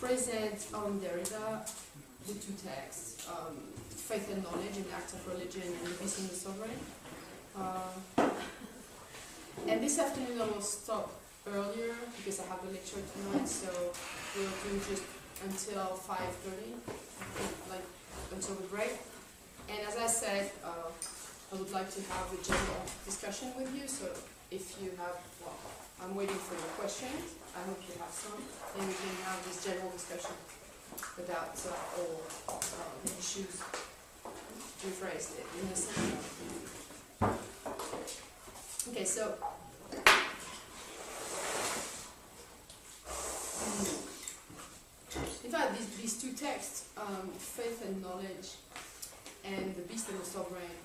present on Derrida the two texts, Faith and Knowledge in the Act of Religion and The Beast and the Sovereign. And this afternoon I will stop earlier because I have a lecture tonight, so we'll do just until 5:30, like until the break. And as I said, I would like to have a general discussion with you, so if you have, well, I'm waiting for your questions. I hope you have some, and we can have this general discussion about all the issues rephrased in the seminar. Okay, so in fact, these two texts, Faith and Knowledge and The Beast and the Sovereign.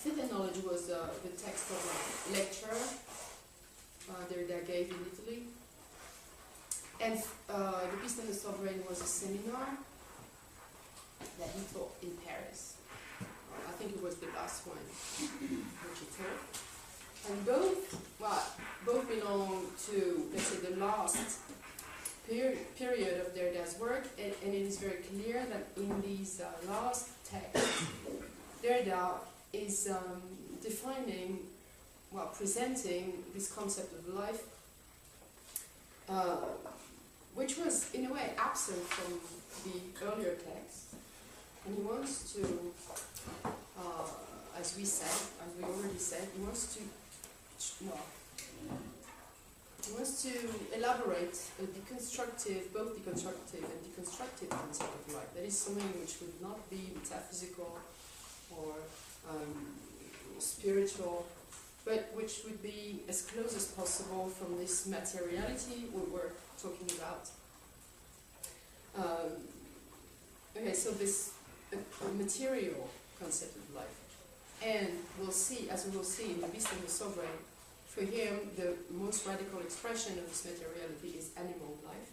Faith and Knowledge was the text of a lecture Derrida gave in Italy. And The Beast and the Sovereign was a seminar that he taught in Paris. I think it was the last one which he taught. And both belong to, let's say, the last period of Derrida's work, and it is very clear that in these last texts, Derrida is defining, presenting this concept of life, which was in a way absent from the earlier texts, and he wants to, as we already said, he wants to elaborate a both deconstructive and deconstructive concept of life. That is something which would not be metaphysical or spiritual, but which would be as close as possible from this materiality we were talking about. Okay, so this material concept of life. And we'll see, as we will see in The Beast and the Sovereign, for him, the most radical expression of this materiality is animal life.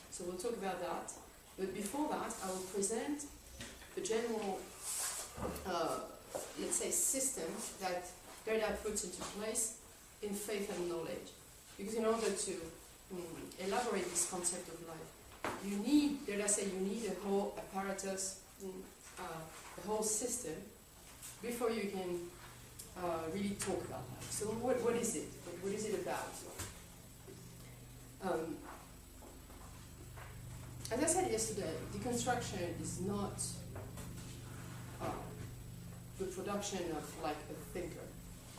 So we'll talk about that. But before that, I will present the general, let's say, system that Derrida puts into place in Faith and Knowledge. Because in order to elaborate this concept of life, you need, Derrida said, you need a whole apparatus, a whole system, before you can really talk about life. So what is it? What is it about? As I said yesterday, deconstruction is not the production of like a thinker.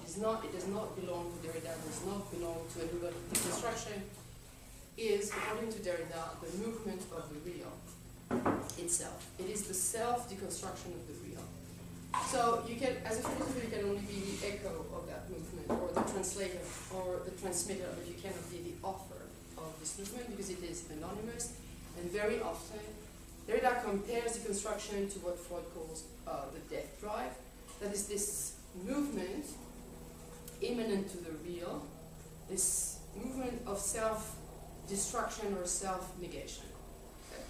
It does not belong to Derrida, it does not belong to anybody. Deconstruction is, according to Derrida, the movement of the real itself. It is the self-deconstruction of the real. So you can, as a philosopher, you can only be the echo of that movement, or the translator, or the transmitter, but you cannot be the author of this movement because it is anonymous. And very often, Derrida compares deconstruction to what Freud calls the death drive. That is this movement immanent to the real, this movement of self-destruction or self-negation. Okay?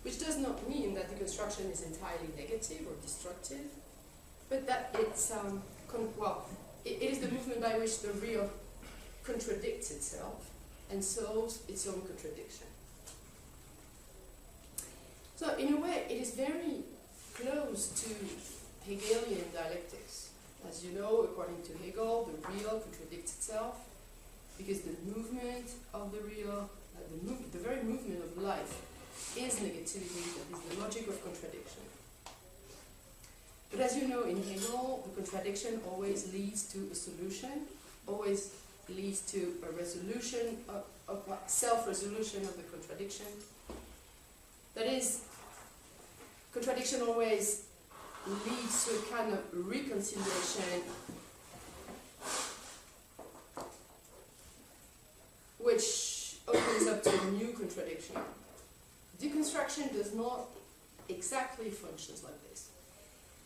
Which does not mean that deconstruction is entirely negative or destructive, but that it's, it is the movement by which the real contradicts itself and solves its own contradiction. So in a way, it is very close to Hegelian dialectics. As you know, according to Hegel, the real contradicts itself because the movement of the real, the very movement of life is negativity, that is the logic of contradiction. But as you know, in Hegel, the contradiction always leads to a solution, always leads to a resolution, of self-resolution of the contradiction. That is, contradiction always leads to a kind of reconciliation which opens up to a new contradiction. Deconstruction does not exactly function like this.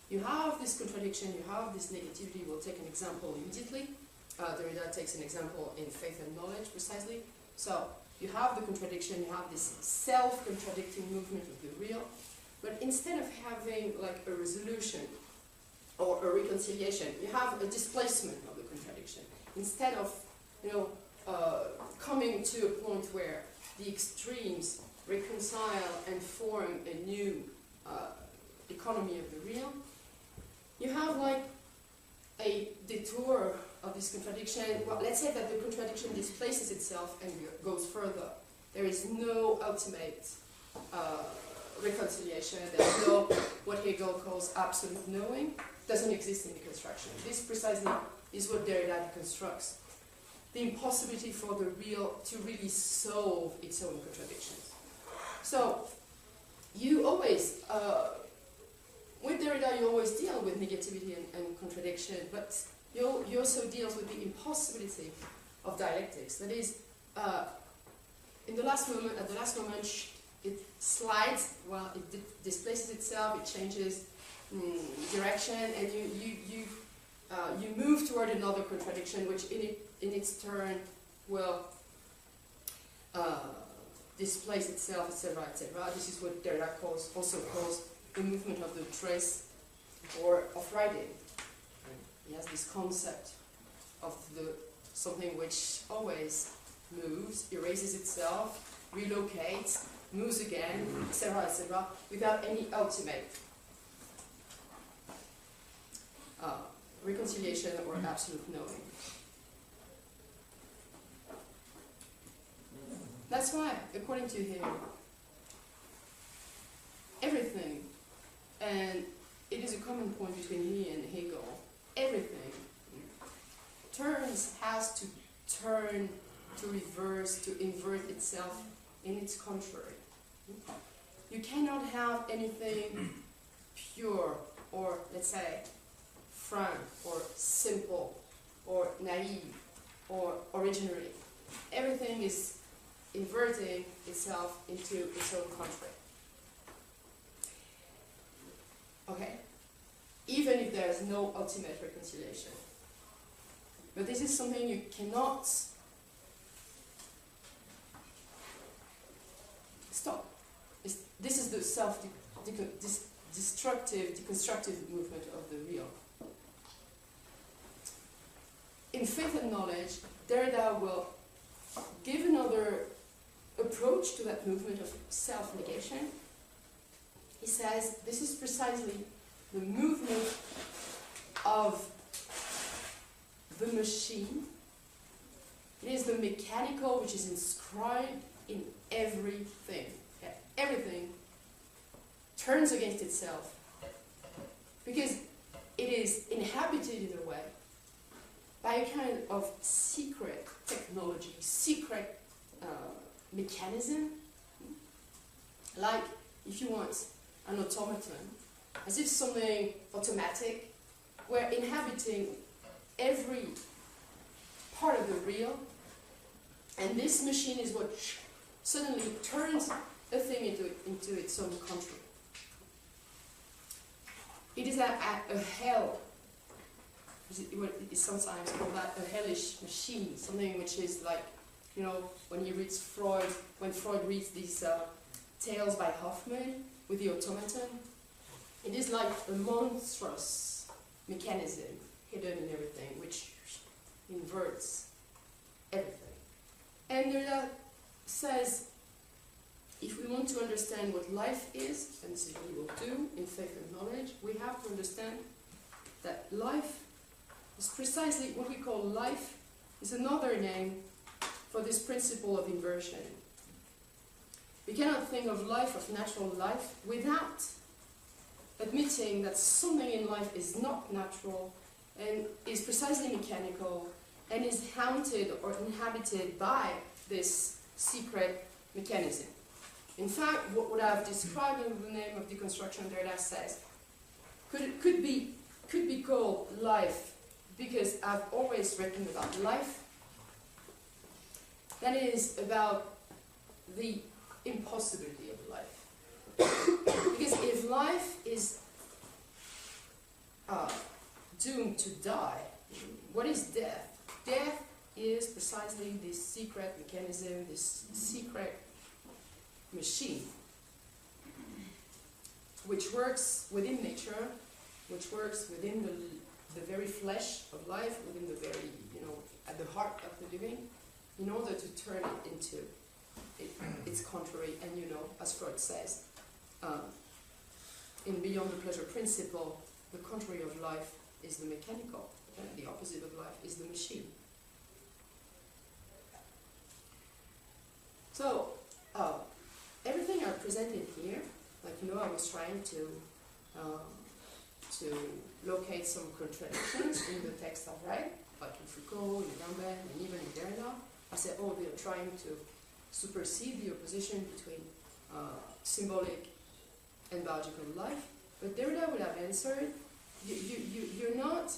You have this contradiction, you have this negativity. We'll take an example immediately. Derrida takes an example in Faith and Knowledge, precisely. So you have the contradiction, you have this self-contradicting movement of the real, but instead of having like a resolution or a reconciliation, you have a displacement of the contradiction. Instead of, coming to a point where the extremes reconcile and form a new economy of the real, you have like a detour of this contradiction. Well, let's say that the contradiction displaces itself and goes further. There is no ultimate reconciliation. There's no what Hegel calls absolute knowing. Doesn't exist in deconstruction. This precisely is what Derrida deconstructs. The impossibility for the real to really solve its own contradictions. So, you always, with Derrida, you always deal with negativity and contradiction, but you also deal with the impossibility of dialectics. That is, at the last moment, it slides, well, it displaces itself, it changes direction, and you move toward another contradiction, which in its turn will displace itself, etc., etc. This is what Derrida also calls the movement of the trace or of writing. He has this concept of something which always moves, erases itself, relocates, moves again, etc., without any ultimate reconciliation or absolute knowing. That's why, according to him, everything, and it is a common point between he and Hegel, everything has to turn, to reverse, to invert itself in its contrary. You cannot have anything pure, or let's say, frank, or simple, or naive, or originary. Everything is inverting itself into its own contrary. Okay? Even if there is no ultimate reconciliation. But this is something you cannot stop. This is the destructive, deconstructive movement of the real. In Faith and Knowledge, Derrida will give another approach to that movement of self-negation. He says this is precisely the movement of the machine. It is the mechanical which is inscribed in everything. Okay? Everything turns against itself because it is inhabited in a way by a kind of secret technology, secret mechanism, like, if you want, an automaton, as if something automatic, where inhabiting every part of the real, and this machine is what suddenly turns a thing into its own contrary. It is a hell. It is sometimes called that a hellish machine, something which is like, you know, when Freud reads these tales by Hoffman with the automaton, it is like a monstrous mechanism hidden in everything, which inverts everything. And Derrida says, if we want to understand what life is, and this is what we will do in Faith and Knowledge, we have to understand that life is precisely what we call life, is another name for this principle of inversion. We cannot think of life, of natural life, without admitting that something in life is not natural and is precisely mechanical and is haunted or inhabited by this secret mechanism. In fact, what I've described in the name of deconstruction, Derrida says, could be called life, because I've always written about life. That is about the impossibility of life. Because if life is doomed to die, what is death? Death is precisely this secret mechanism, this secret machine, which works within nature, which works within the very flesh of life, within the very, at the heart of the living, in order to turn it into it's contrary. And you know, as Freud says, in Beyond the Pleasure Principle, the contrary of life is the mechanical, and the opposite of life is the machine. So, everything I presented here, like you know, I was trying to locate some contradictions in the text I read, like in Foucault, in Agamben, and even in Derrida. I said, oh, they're trying to supersede the opposition between symbolic and biological life. But Derrida would have answered, you're not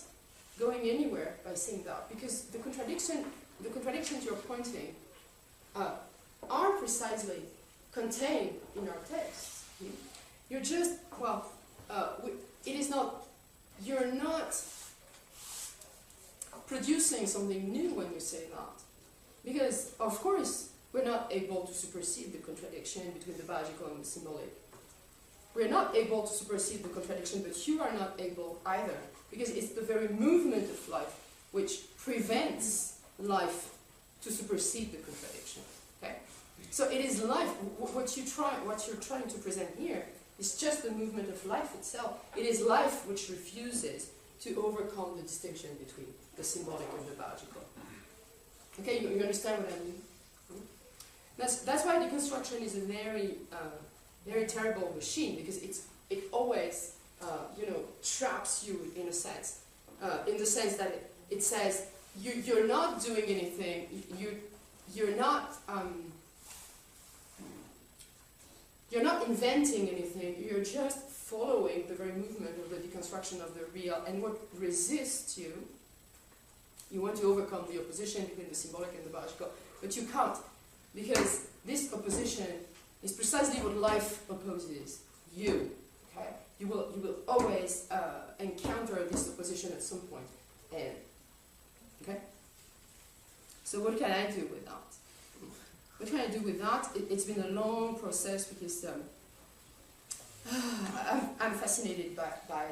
going anywhere by saying that, because the contradictions you're pointing are precisely contained in our text. You're just, well, it is not, you're not producing something new when you say that. Because, of course, we're not able to supersede the contradiction between the biological and the symbolic. We're not able to supersede the contradiction, but you are not able either. Because it's the very movement of life which prevents life to supersede the contradiction. Okay? So it is life. What you're trying to present here is just the movement of life itself. It is life which refuses to overcome the distinction between the symbolic and the biological. Okay, you understand what I mean? That's why deconstruction is a very terrible machine, because it always traps you in a sense, in the sense that it says you're not doing anything, you're not inventing anything, you're just following the very movement of the deconstruction of the real, and what resists you. You want to overcome the opposition between the symbolic and the biological, but you can't, because this opposition is precisely what life opposes you. Okay, you will always encounter this opposition at some point. And okay, so what can I do with that? What can I do with that? It's been a long process, because I'm fascinated by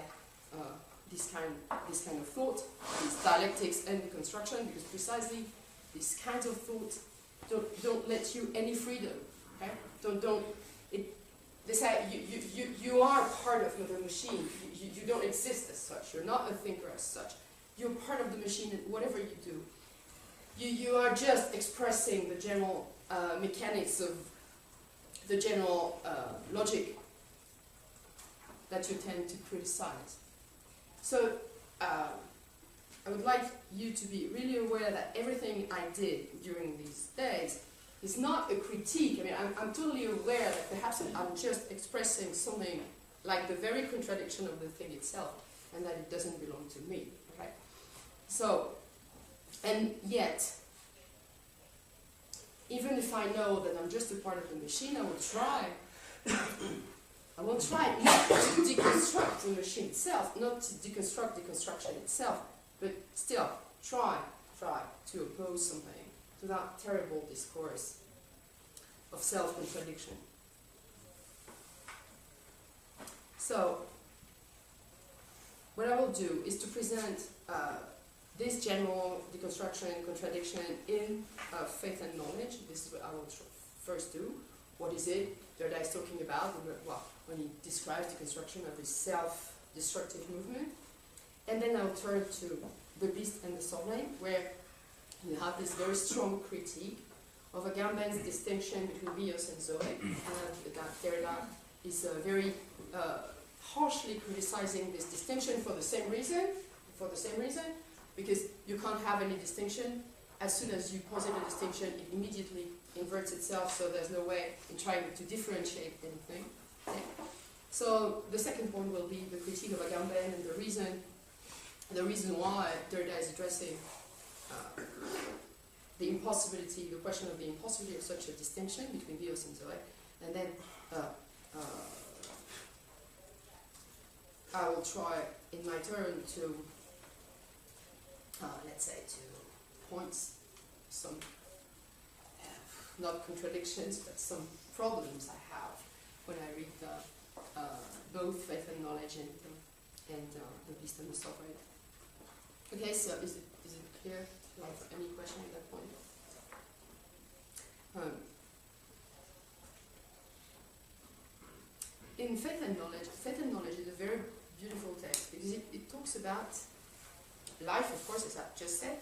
this kind of thought, these dialectics and deconstruction, because precisely these kinds of thought don't let you any freedom. Okay? They say you are part of the machine. You don't exist as such. You're not a thinker as such. You're part of the machine, and whatever you do, you are just expressing the general mechanics of the general logic that you tend to criticize. So I would like you to be really aware that everything I did during these days is not a critique. I mean, I'm totally aware that perhaps I'm just expressing something like the very contradiction of the thing itself, and that it doesn't belong to me. Okay? So, and yet, even if I know that I'm just a part of the machine, I will try not to deconstruct the machine itself, not to deconstruct deconstruction itself, but still try to oppose something to that terrible discourse of self-contradiction. So, what I will do is to present this general deconstruction, contradiction in faith and knowledge. This is what I will first do. What is it Derrida is talking about when he describes deconstruction of this self-destructive movement? And then I'll turn to The Beast and the Sovereign, where you have this very strong critique of Agamben's distinction between bios and zoe, and that Derrida is very harshly criticizing this distinction for the same reason, because you can't have any distinction. As soon as you posit a distinction, it immediately inverts itself, so there's no way in trying to differentiate anything. Okay. So the second point will be the critique of Agamben and the reason why Derrida is addressing the impossibility, the question of the impossibility of such a distinction between bios and zoe, and then I will try in my turn to let's say to point some not contradictions but some problems I have when I read both Faith and Knowledge and The Beast and the Sovereign. Okay, so is it clear? Like any question at that point? in Faith and Knowledge is a very beautiful text because it talks about life, of course, as I just said,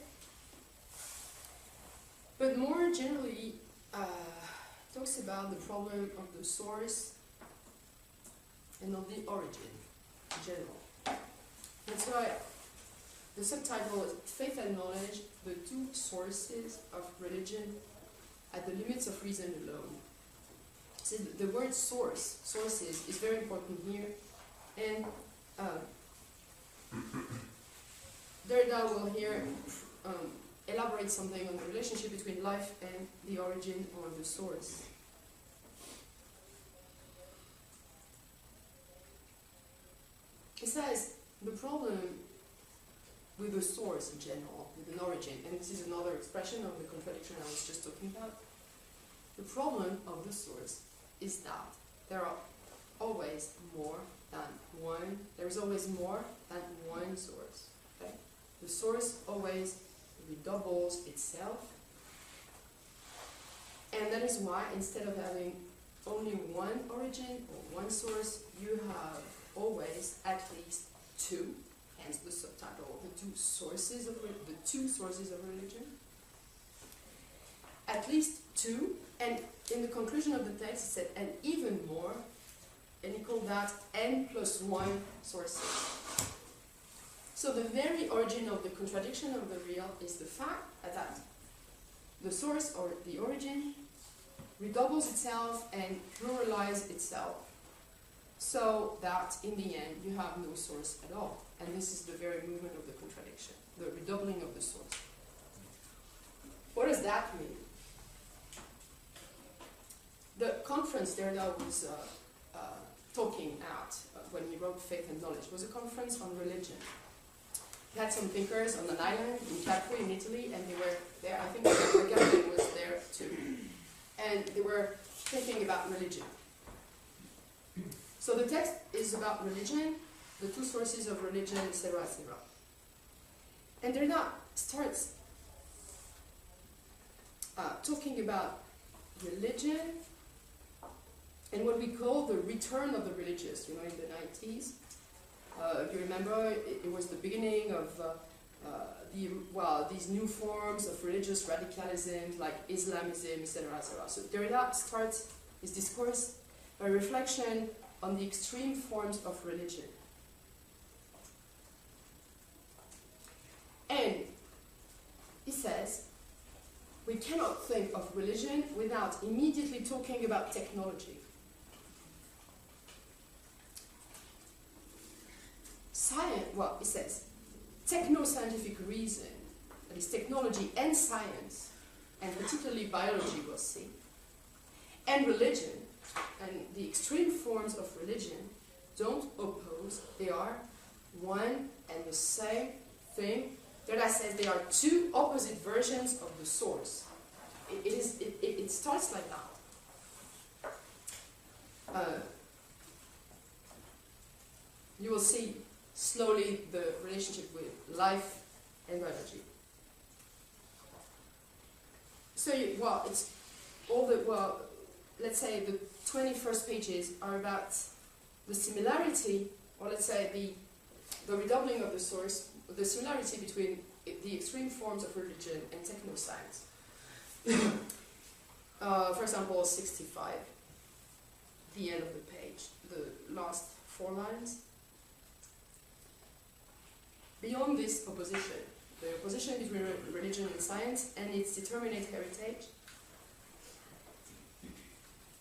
but more generally, talks about the problem of the source and of the origin in general. That's why the subtitle is Faith and Knowledge, the two sources of religion at the limits of reason alone. So the word sources, is very important here, and Derrida will here elaborate something on the relationship between life and the origin or the source. He says the problem with the source in general, with an origin, and this is another expression of the contradiction I was just talking about, the problem of the source is that there are always more than one, there's always more than one source. Okay? The source always redoubles itself, and that is why instead of having only one origin or one source, you have always at least two, hence the subtitle, the two sources of religion. At least two, and in the conclusion of the text it said, and even more, and he called that n+1 sources. So the very origin of the contradiction of the real is the fact that the source or the origin redoubles itself and pluralizes itself, so that in the end you have no source at all. And this is the very movement of the contradiction, the redoubling of the source. What does that mean? The conference Derrida was talking at when he wrote Faith and Knowledge was a conference on religion. He had some thinkers on an island in Capri in Italy, and they were there. I think Berkeley was there too. And they were thinking about religion. So the text is about religion, the two sources of religion, etc., etc. And Derrida starts talking about religion and what we call the return of the religious, in the 90s. If you remember, it was the beginning of these new forms of religious radicalism, like Islamism, etc., etc. So Derrida starts his discourse by reflection on the extreme forms of religion. And he says, we cannot think of religion without immediately talking about technology. Science, well, he says, techno-scientific reason, that is technology and science, and particularly biology, we'll see, and religion, and the extreme forms of religion don't oppose, they are one and the same thing. Derrida says they are two opposite versions of the source. It starts like that. You will see slowly the relationship with life and biology. So, it's all the, let's say the 21st pages are about the similarity, or let's say the redoubling of the source, the similarity between the extreme forms of religion and techno-science. For example, 65, the end of the page, the last 4 lines. Beyond this opposition, the opposition between religion and science and its determinate heritage,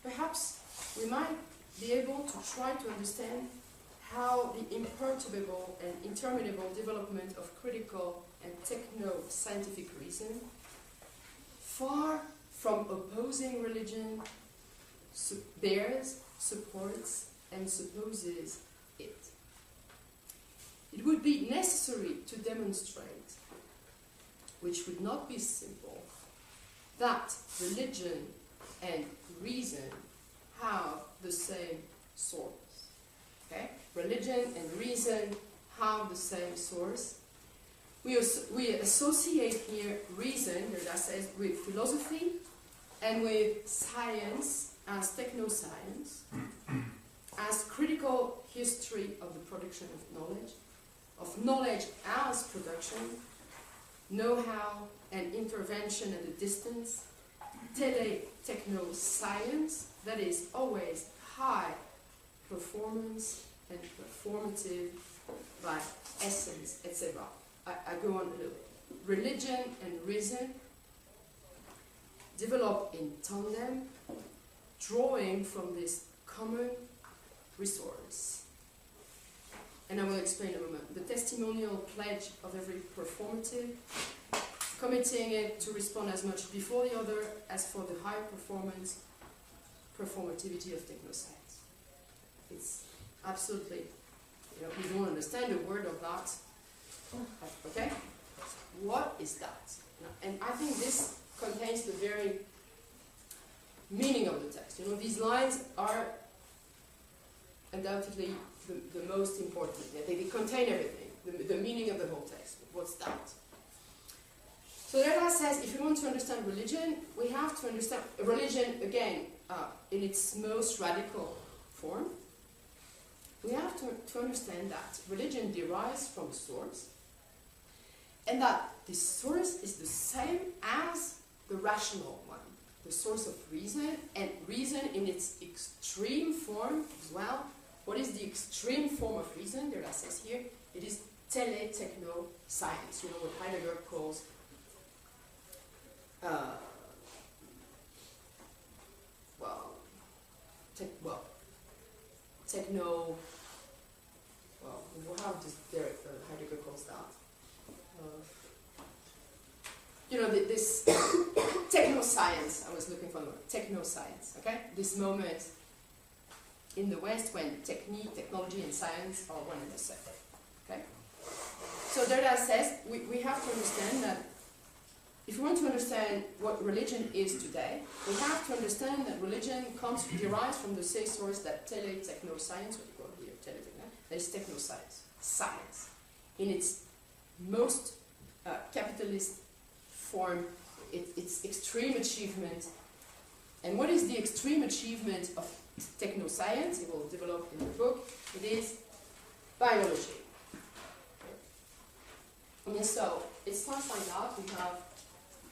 perhaps we might be able to try to understand how the imperturbable and interminable development of critical and techno-scientific reason, far from opposing religion, bears, supports, and supposes it. It would be necessary to demonstrate, which would not be simple, that religion and reason have the same source. Okay? Religion and reason have the same source. We associate here reason, Derrida says, with philosophy and with science as techno-science. as critical history of the production of knowledge as production, know-how and intervention at a distance, tele-techno-science, that is always high performance and performative by essence, etc. I go on a little bit. Religion and reason develop in tandem, drawing from this common resource. And I will explain in a moment. The testimonial pledge of every performative, committing it to respond as much before the other as for the high performance performativity of technoscience. It's absolutely, we don't understand a word of that. Okay? What is that? And I think this contains the very meaning of the text. These lines are undoubtedly the most important. They contain everything, the meaning of the whole text. What's that? So Derrida says, if we want to understand religion, we have to understand religion, again, in its most radical form. We have to understand that religion derives from a source, and that this source is the same as the rational one, the source of reason, and reason in its extreme form as well. What is the extreme form of reason? Derrida says here, it is tele-techno-science, what Heidegger calls how does Heidegger calls that? This techno-science, I was looking for the word, techno-science, okay? This moment in the West when technology and science are one and the same, okay? So Derrida says we have to understand that if we want to understand what religion is today, we have to understand that religion derives from the same source that tele-techno-science, what you call here, tele-techno, that is techno-science, science, in its most capitalist form, its extreme achievement. And what is the extreme achievement of techno-science? It will develop in the book. It is biology. And so it starts like that. We have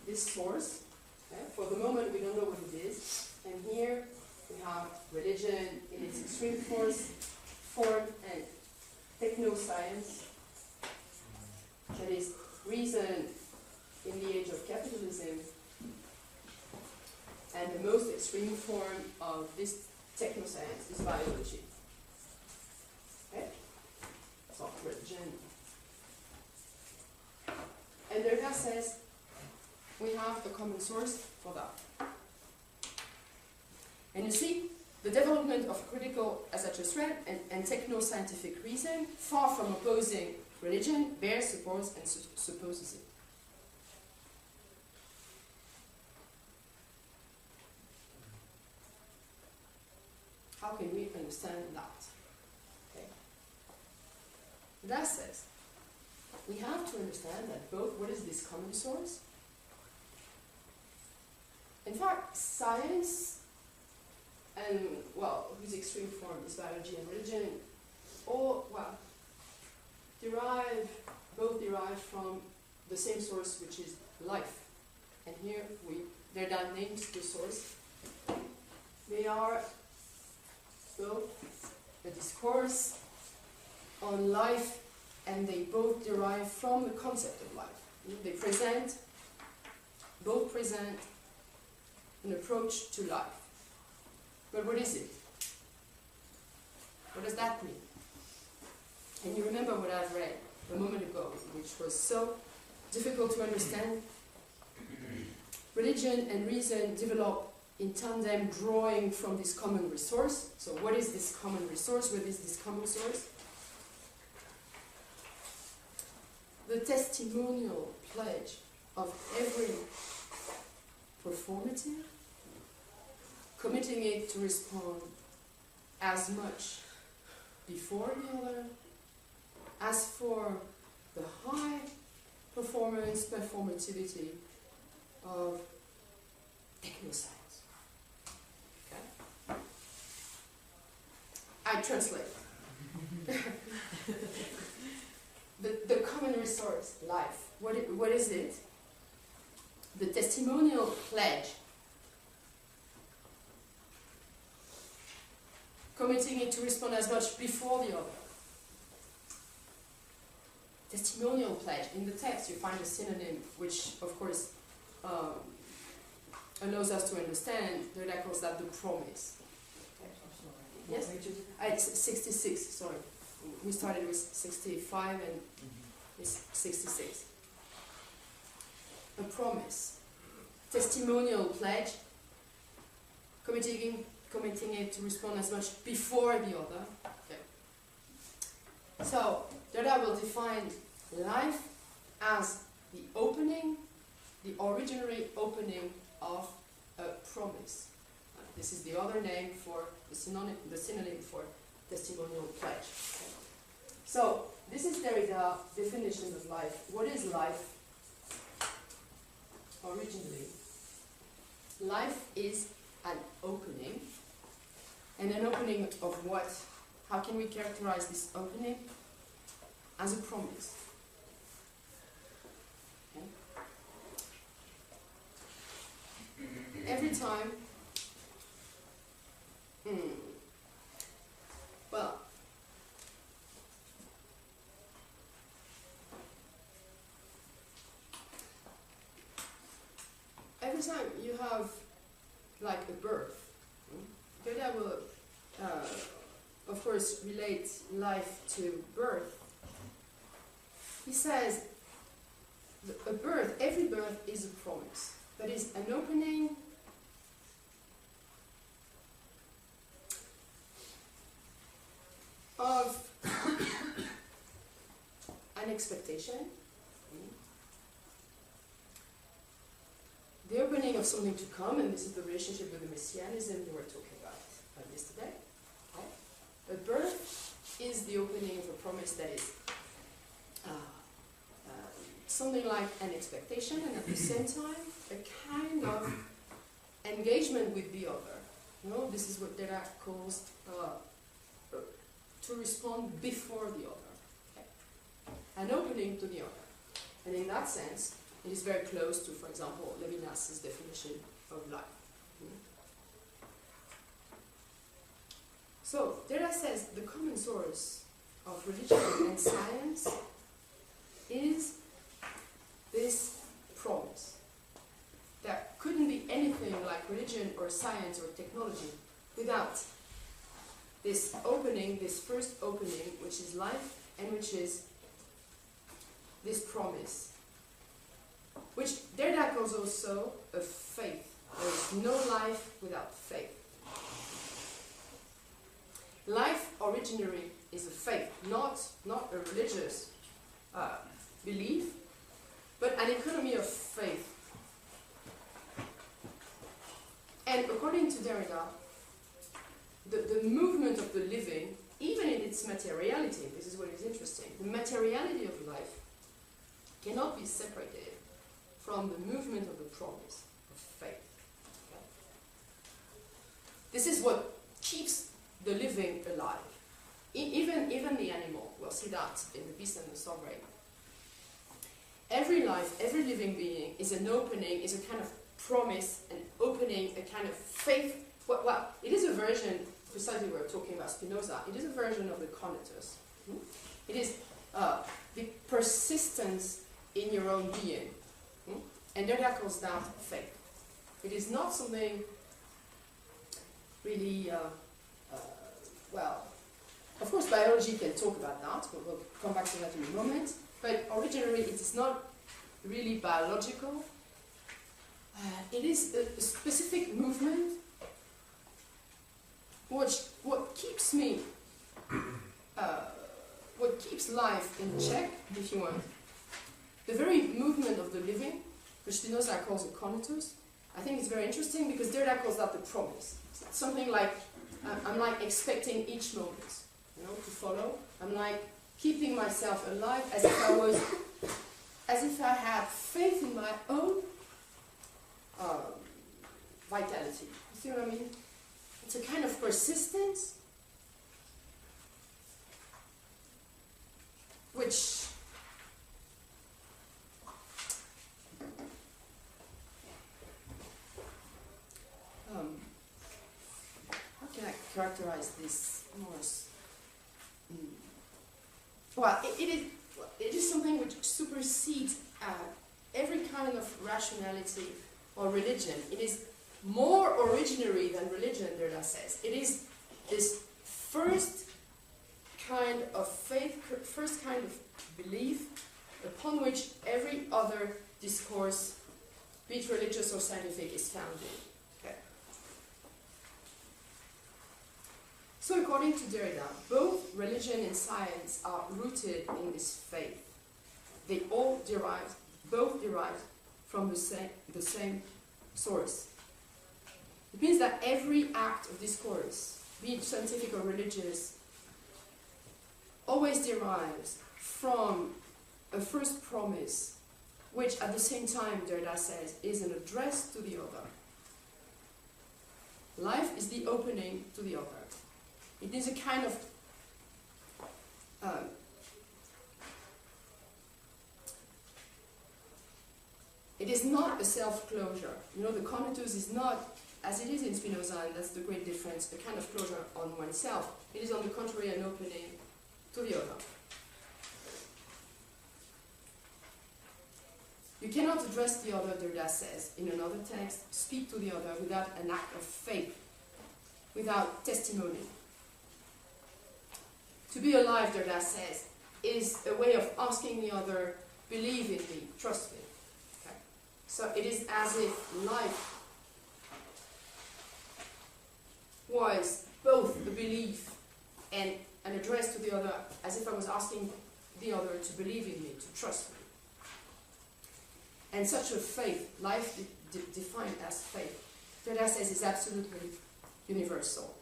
this source. Okay? For the moment, we don't know what it is. And here we have religion in its extreme form and techno-science, that is reason in the age of capitalism, and the most extreme form of this techno-science is biology. Okay? So religion. And Derrida says we have a common source for that. And you see, the development of critical, as I just read, and techno-scientific reason, far from opposing religion, bears, supports, and supposes it. How can we understand that? Okay. That says, we have to understand that both, what is this common source? In fact, science and, whose extreme form is biology and religion, both derive from the same source, which is life. And here Derrida names the source. They are both a discourse on life, and they both derive from the concept of life. They both present an approach to life. But what is it? What does that mean? And you remember what I've read a moment ago, which was so difficult to understand. Religion and reason develop in tandem, drawing from this common resource. So what is this common resource? What is this common source? The testimonial pledge of every performative, committing it to respond as much before the other as for the high performance performativity of technoscience. Okay? I translate. the common resource, life. What is it? The testimonial pledge, committing it to respond as much before the other. Testimonial pledge. In the text you find a synonym which, of course, allows us to understand. Derrida calls that the promise. Yes? It's 66, sorry. We started with 65 and it's 66. A promise. Testimonial pledge. Committing it to respond as much before the other. Okay. So, Derrida will define life as the opening, the originary opening of a promise. This is the other name for the synonym for testimonial pledge. Okay. So, this is Derrida's definition of life. What is life? Originally, life is an opening. And an opening of what? How can we characterize this opening? As a promise. Okay. Every time, well, every time you have like a birth, Derrida will, of course, relate life to birth. He says, every birth is a promise. That is an opening of an expectation, the opening of something to come, and this is the relationship with the messianism we were talking about yesterday. Okay? A birth is the opening of a promise that is something like an expectation, and at the same time, a kind of engagement with the other. You know, this is what Derrida calls to respond before the other. Okay? An opening to the other. And in that sense, it is very close to, for example, Levinas's definition of life. So, Derrida says the common source of religion and science is this promise. There couldn't be anything like religion or science or technology without this opening, this first opening, which is life, and which is this promise, which Derrida calls also a faith. There is no life without faith. Life originally is a faith, not a religious belief, but an economy of faith. And according to Derrida, the movement of the living, even in its materiality, this is what is interesting, the materiality of life cannot be separated from the movement of the promise of faith. Okay? This is what keeps the living alive. Even the animal, we'll see that in The Beast and the Sovereign. Every life, every living being is an opening, is a kind of promise, an opening, a kind of faith. Well, it is a version, precisely we were talking about Spinoza, it is a version of the conatus. It is the persistence in your own being. And Derrida calls that faith. It is not something really, well, of course biology can talk about that, but we'll come back to that in a moment. But originally it is not really biological. It is a specific movement what keeps me, what keeps life in check, if you want. The very movement of the living, which Spinoza calls a conatus, I think it's very interesting because Derrida calls that the promise. It's something like, I'm like expecting each moment, you know, to follow. I'm like keeping myself alive as if I had faith in my own vitality. You see what I mean? It's a kind of persistence which how can I characterize this more? Well, it is something which supersedes every kind of rationality or religion. It is more originary than religion, Derrida says. It is this first kind of faith, first kind of belief upon which every other discourse, be it religious or scientific, is founded. Okay. So according to Derrida, both religion and science are rooted in this faith. They all both derive from the same source. It means that every act of discourse, be it scientific or religious, always derives from a first promise, which at the same time, Derrida says, is an address to the other. Life is the opening to the other. It is a kind of it is not a self-closure. You know, the conatus is not, as it is in Spinoza, and that's the great difference, a kind of closure on oneself. It is, on the contrary, an opening to the other. You cannot address the other, Derrida says, in another text, speak to the other without an act of faith, without testimony. To be alive, Derrida says, is a way of asking the other, believe in me, trust me. Okay? So it is as if life was both a belief and an address to the other, as if I was asking the other to believe in me, to trust me. And such a faith, life defined as faith, Derrida says is absolutely universal.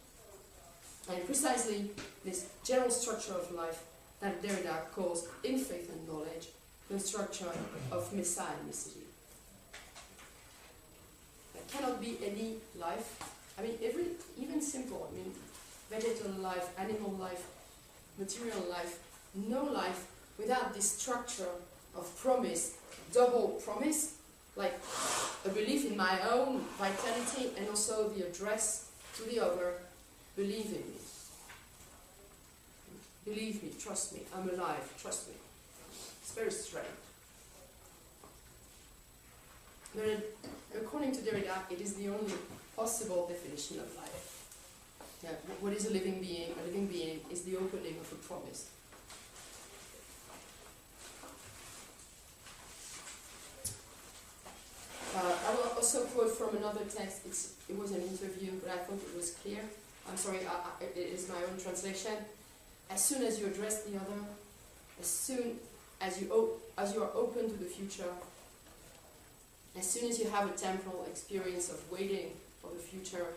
And precisely this general structure of life that Derrida calls, in faith and knowledge, the structure of messianicity. There cannot be any life, I mean, even simple, I mean, vegetal life, animal life, material life, no life without this structure of promise, double promise, like a belief in my own vitality and also the address to the other, believe in me. Believe me, trust me, I'm alive, trust me. It's very strange. But according to Derrida, it is the only possible definition of life. Yeah, what is a living being? A living being is the opening of a promise. I will also quote from another text. It was an interview, but I thought it was clear. I'm sorry, it is my own translation. As soon as you address the other, as soon as you are open to the future, as soon as you have a temporal experience of waiting for the future,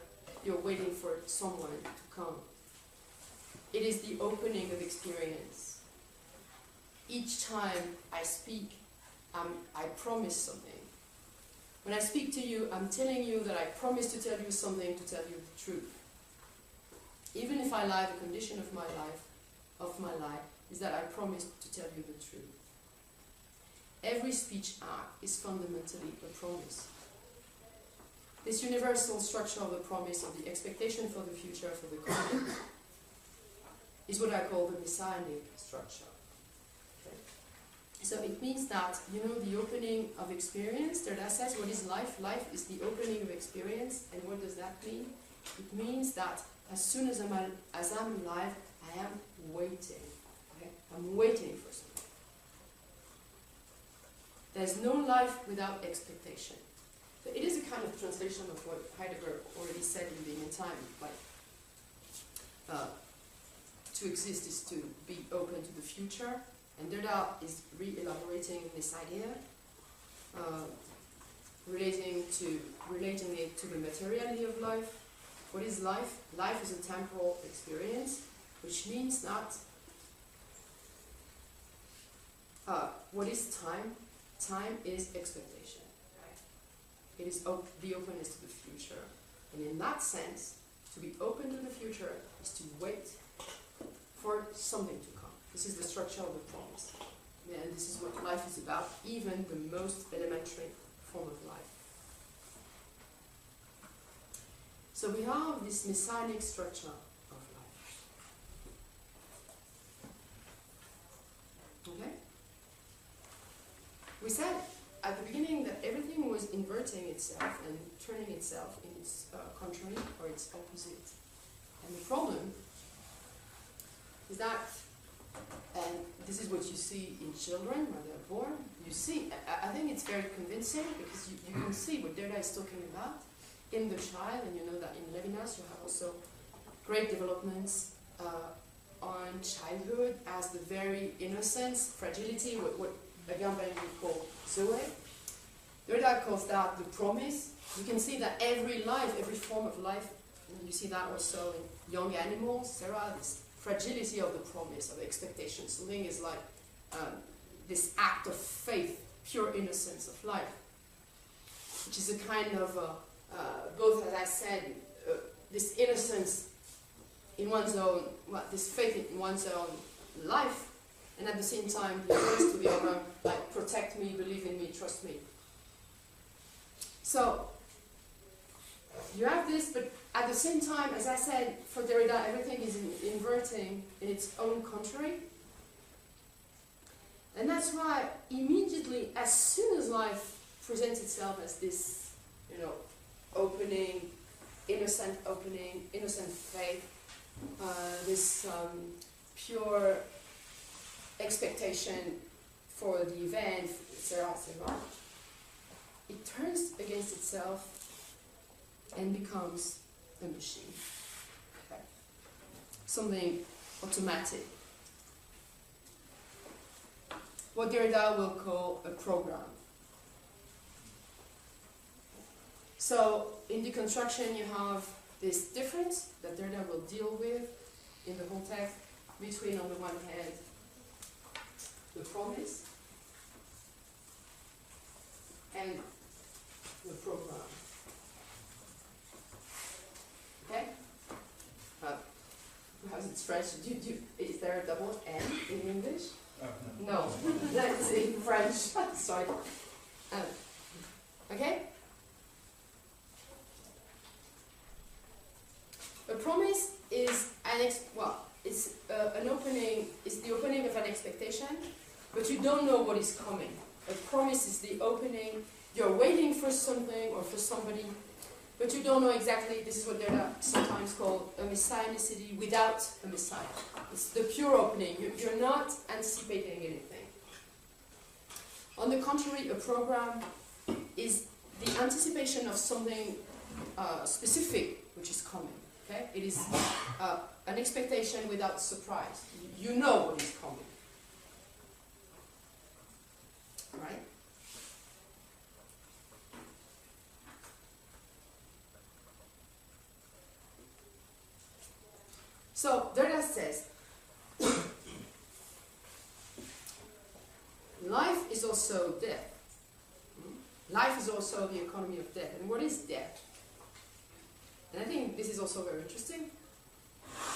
you're waiting for someone to come. It is the opening of experience. Each time I speak, I promise something. When I speak to you, I'm telling you that I promise to tell you something, to tell you the truth. Even if I lie, the condition of my lie, is that I promise to tell you the truth. Every speech act is fundamentally a promise. This universal structure of the promise, of the expectation for the future, for the coming, is what I call the messianic structure. Okay? So it means that, you know, the opening of experience, Derrida says, what is life? Life is the opening of experience, and what does that mean? It means that as soon as I'm alive, I am waiting. Okay? I'm waiting for something. There's no life without expectation. So it is a kind of translation of what Heidegger already said in Being and Time. Like, to exist is to be open to the future. And Derrida is re-elaborating this idea, relating it to the materiality of life. What is life? Life is a temporal experience, which means that what is time? Time is expectation. Right? It is the openness to the future. And in that sense, to be open to the future is to wait for something to come. This is the structure of the promise. And this is what life is about, even the most elementary form of life. So we have this messianic structure of life. Okay? We said at the beginning that everything was inverting itself and turning itself in its contrary or its opposite. And the problem is that, and this is what you see in children when they're born, you see, I think it's very convincing because you can see what Derrida is talking about in the child, and you know that in Levinas you have also great developments on childhood as the very innocence, fragility, what Agamben would call Zoe. Derrida calls that the promise. You can see that every life, every form of life, and you see that also in young animals, Sarah, this fragility of the promise, of the expectation. Something is like this act of faith, pure innocence of life, which is a kind of, both, as I said, this innocence in one's own, this faith in one's own life, and at the same time, the first to the other, like, protect me, believe in me, trust me. So, you have this, but at the same time, as I said, for Derrida, everything is inverting in its own contrary. And that's why immediately, as soon as life presents itself as this, opening, innocent faith, this pure expectation for the event, etc., etc., it turns against itself and becomes a machine. Okay. Something automatic. What Derrida will call a program. So in Deconstruction you have this difference that Derrida will deal with in the whole text between, on the one hand, the promise and the program. Okay? How's it French? Is there a double N in English? No, that's in French. Sorry. Okay? A promise is it's an opening. It's the opening of an expectation, but you don't know what is coming. A promise is the opening. You're waiting for something or for somebody, but you don't know exactly. This is what they're sometimes called a messianicity without a messiah. It's the pure opening. You're not anticipating anything. On the contrary, a program is the anticipation of something specific which is coming. Okay? It is an expectation without surprise. You know what is coming. Right? So, Derrida says, life is also death. Life is also the economy of death. And what is death? And I think this is also very interesting,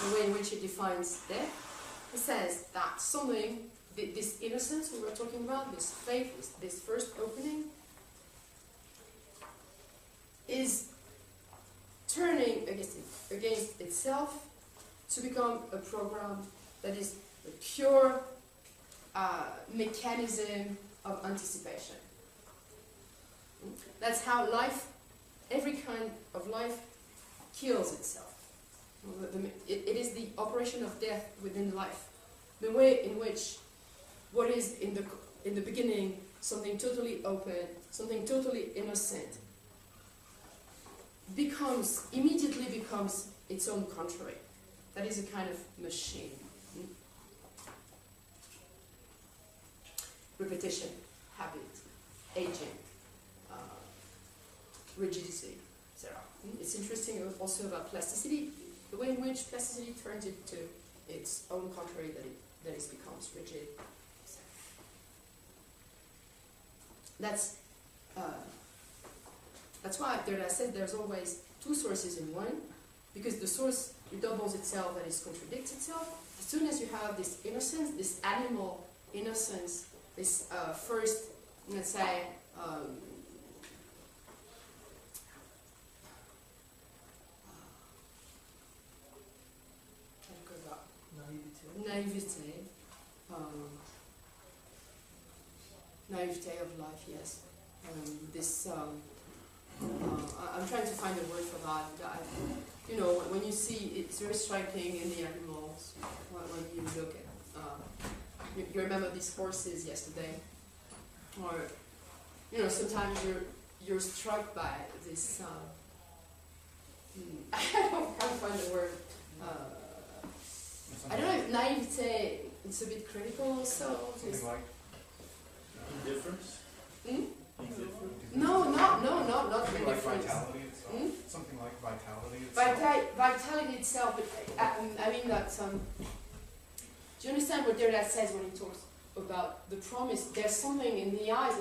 the way in which he defines death. He says that something, this innocence we were talking about, this faith, this first opening, is turning against itself to become a program that is a pure mechanism of anticipation. That's how life, every kind of life, kills itself. It is the operation of death within life. The way in which what is in the beginning something totally open, something totally innocent, immediately becomes its own contrary. That is a kind of machine. Repetition, habit, aging, rigidity, etc. It's interesting also about plasticity, the way in which plasticity turns into its own contrary, that it becomes rigid. That's why Derrida said there's always two sources in one, because the source redoubles itself and it contradicts itself, as soon as you have this innocence, this animal innocence, this first, let's say, naivete of life, yes. I'm trying to find a word for that. You know, when you see, it's very striking in the animals, when you look at, you remember these horses yesterday, or, you know, sometimes you're struck by this, I can't find the word, I don't know if naivete, it's a bit critical also. Something like indifference? No, not something like indifference. vitality itself? Something like vitality itself? Vitality itself, but I mean that, do you understand what Derrida says when he talks about the promise? There's something in the eyes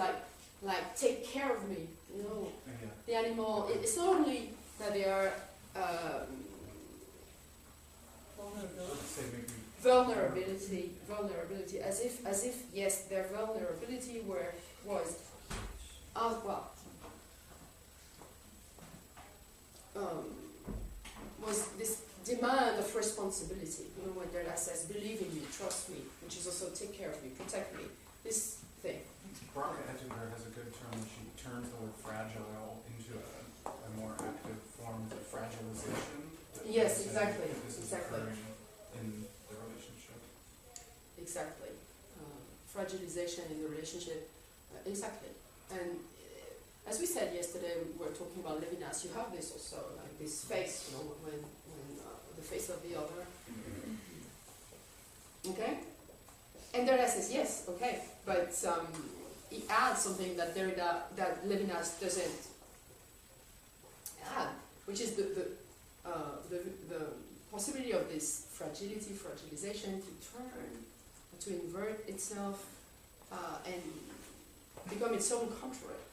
like take care of me, you know. Yeah. The animal, it's not only that they are vulnerability, as if yes, their vulnerability was this demand of responsibility. You know, when Derrida says, believe in me, trust me, which is also take care of me, protect me, this thing. Heidegger has a good term when she turns the word fragile into a more active form of fragilization. Yes, exactly. This is occurring in the relationship. Exactly. Fragilization in the relationship. Exactly. And as we said yesterday, we were talking about Levinas. You have this also, like this face, you know, when the face of the other. Okay? And Derrida says, yes, okay, but he adds something that Levinas doesn't add, which is the possibility of this fragilization to invert itself and become its own contrary.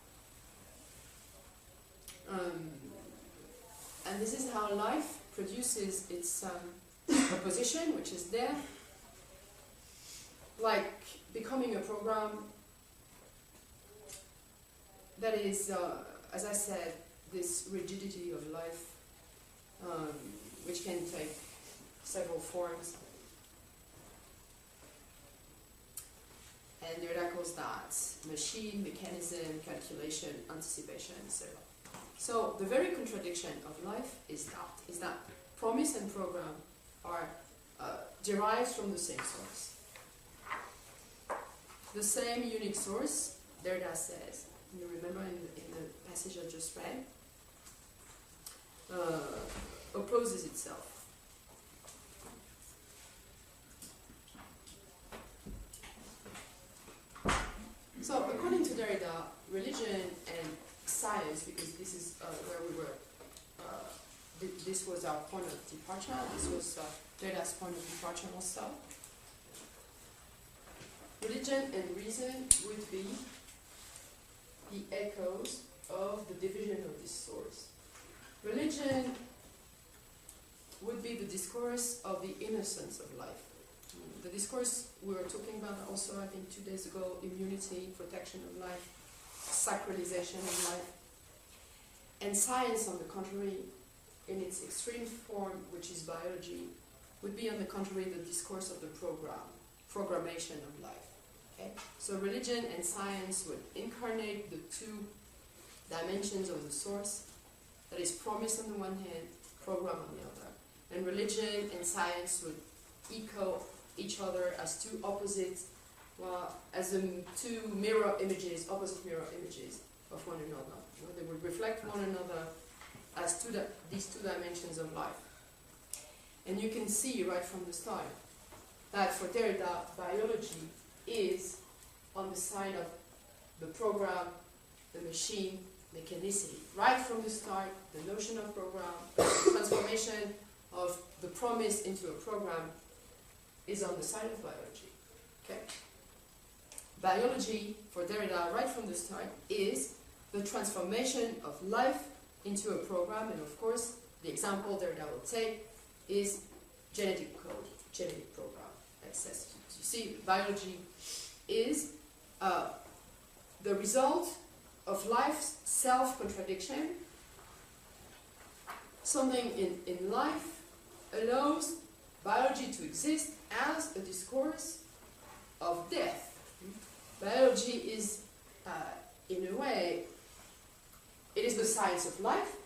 And this is how life produces its opposition, which is there, like becoming a program that is, as I said, this rigidity of life, which can take several forms. And Derrida calls that machine, mechanism, calculation, anticipation, etc. So the very contradiction of life is that promise and program are derived from the same source. The same unique source, Derrida says, you remember in the passage I just read, opposes itself. So, according to Derrida, religion and science, because this is where we were, this was our point of departure, this was Derrida's point of departure also. Religion and reason would be the echoes of the division of this source. Religion would be the discourse of the innocence of life. The discourse we were talking about also, I think, 2 days ago, immunity, protection of life, sacralization of life. And science, on the contrary, in its extreme form, which is biology, would be, on the contrary, the discourse of the programmation of life. Okay? So religion and science would incarnate the two dimensions of the source, that is promise on the one hand, program on the other. And religion and science would echo each other as two opposites, as two mirror images, opposite mirror images of one another. They would reflect one another as these two dimensions of life. And you can see right from the start that for Derrida, biology is on the side of the program, the machine, mechanicity. Right from the start, the notion of program, the transformation of the promise into a program is on the side of biology. Okay? Biology, for Derrida, right from the start, is the transformation of life into a program, and of course, the example Derrida will take is genetic code. genetic program. It says, you see, biology is the result of life's self-contradiction. Something in life allows biology to exist as a discourse of death. Biology is, in a way, it is the science of life.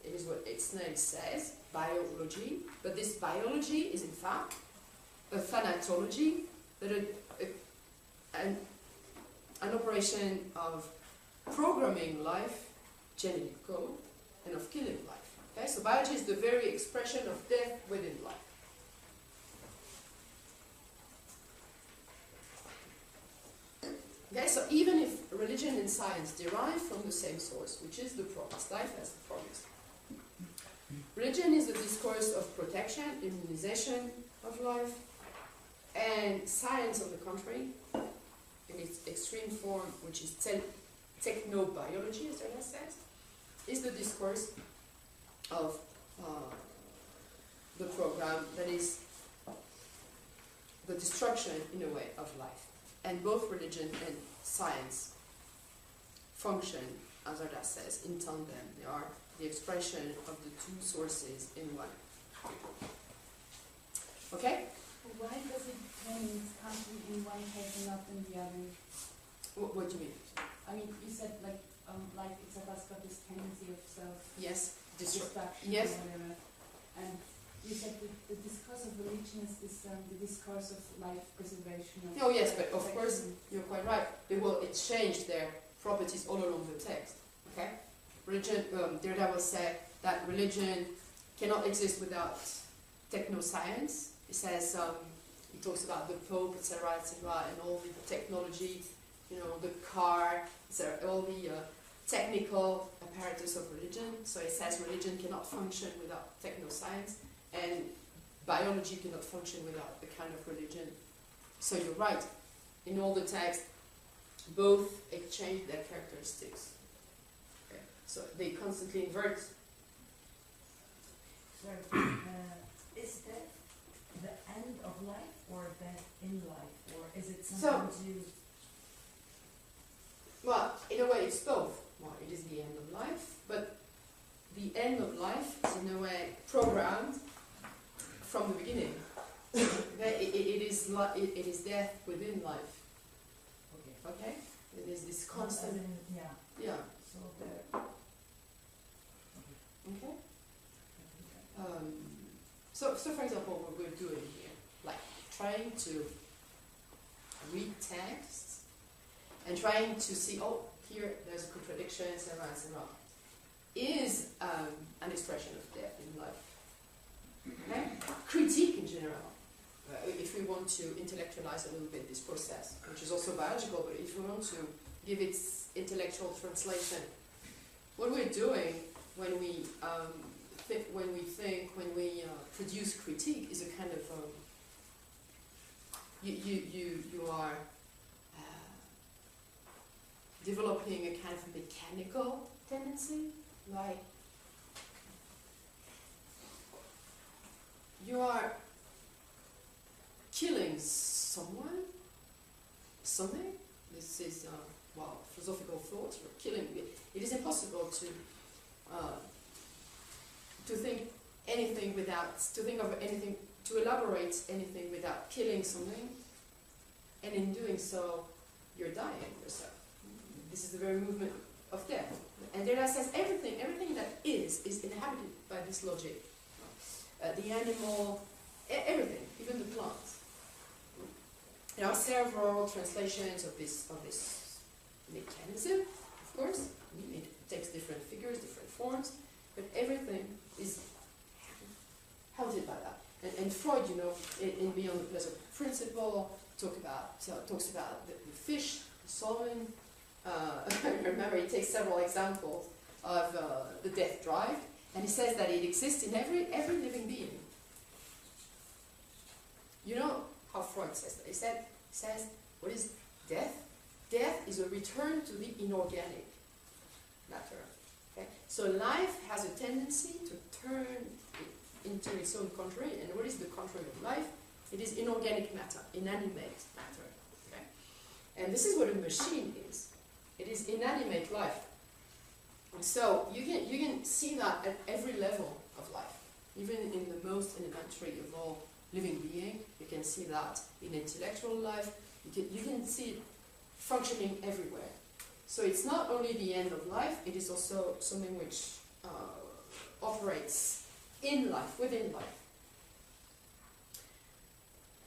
It is what its name says, biology. But this biology is, in fact, a thanatology, that an operation of programming life, genetic code, and of killing life. Okay? So biology is the very expression of death within life. Okay, so even if religion and science derive from the same source, which is the promise, life as the promise, religion is the discourse of protection, immunization of life, and science, on the contrary, in its extreme form, which is technobiology, as Derrida says, is the discourse of the program that is the destruction, in a way, of life. And both religion and science function, as Derrida says, in tandem. They are the expression of the two sources in one. Okay? Why does it come in one case and not in the other? What do you mean? I mean, you said life itself has got this tendency of Yes. self-destruction Yes. or whatever. And you said the discourse of religion is the discourse of life preservation. Oh yes, but of course, you're quite right. They will exchange their properties all along the text. Okay? Religion, Derrida will say that religion cannot exist without technoscience. He says, he talks about the Pope, etc., and all the technology, the car, all the technical apparatus of religion. So he says religion cannot function without technoscience, and biology cannot function without a kind of religion. So you're right. In all the texts, both exchange their characteristics. Okay. So they constantly invert. So, is that the end of life or death in life? Or is it something Well, in a way it's both. Well, it is the end of life, but the end of life is in a way programmed from the beginning. It is death within life. Okay? It is this constant. Yeah. So there. Okay. So for example, what we're doing here, like trying to read texts and trying to see, here there's a contradiction, etc., is an expression of death in life. Okay? Critique in general, if we want to intellectualize a little bit this process, which is also biological, but if we want to give its intellectual translation, what we're doing when we produce critique is a kind of you are developing a kind of mechanical tendency, like you are killing someone, something. This is philosophical thought. You're killing. It is impossible to think anything without, to elaborate anything without killing something, and in doing so, you're dying yourself. This is the very movement of death. And Derrida says everything that is inhabited by this logic. The animal, everything, even the plants. There are several translations of this mechanism, of course. It takes different figures, different forms, but everything is haunted by that. And Freud, in Beyond the Pleasure Principle, talks about the fish, the salmon. Remember, he takes several examples of the death drive, and he says that it exists in every living being. You know how Freud says that? He says, what is death? Death is a return to the inorganic matter. Okay? So life has a tendency to turn into its own contrary, and what is the contrary of life? It is inorganic matter, inanimate matter. Okay? And this is what a machine is. It is inanimate life. And so you can see that at every level of life, even in the most elementary of all living being. You can see that in intellectual life. You can see it functioning everywhere. So it's not only the end of life, it is also something which operates in life, within life.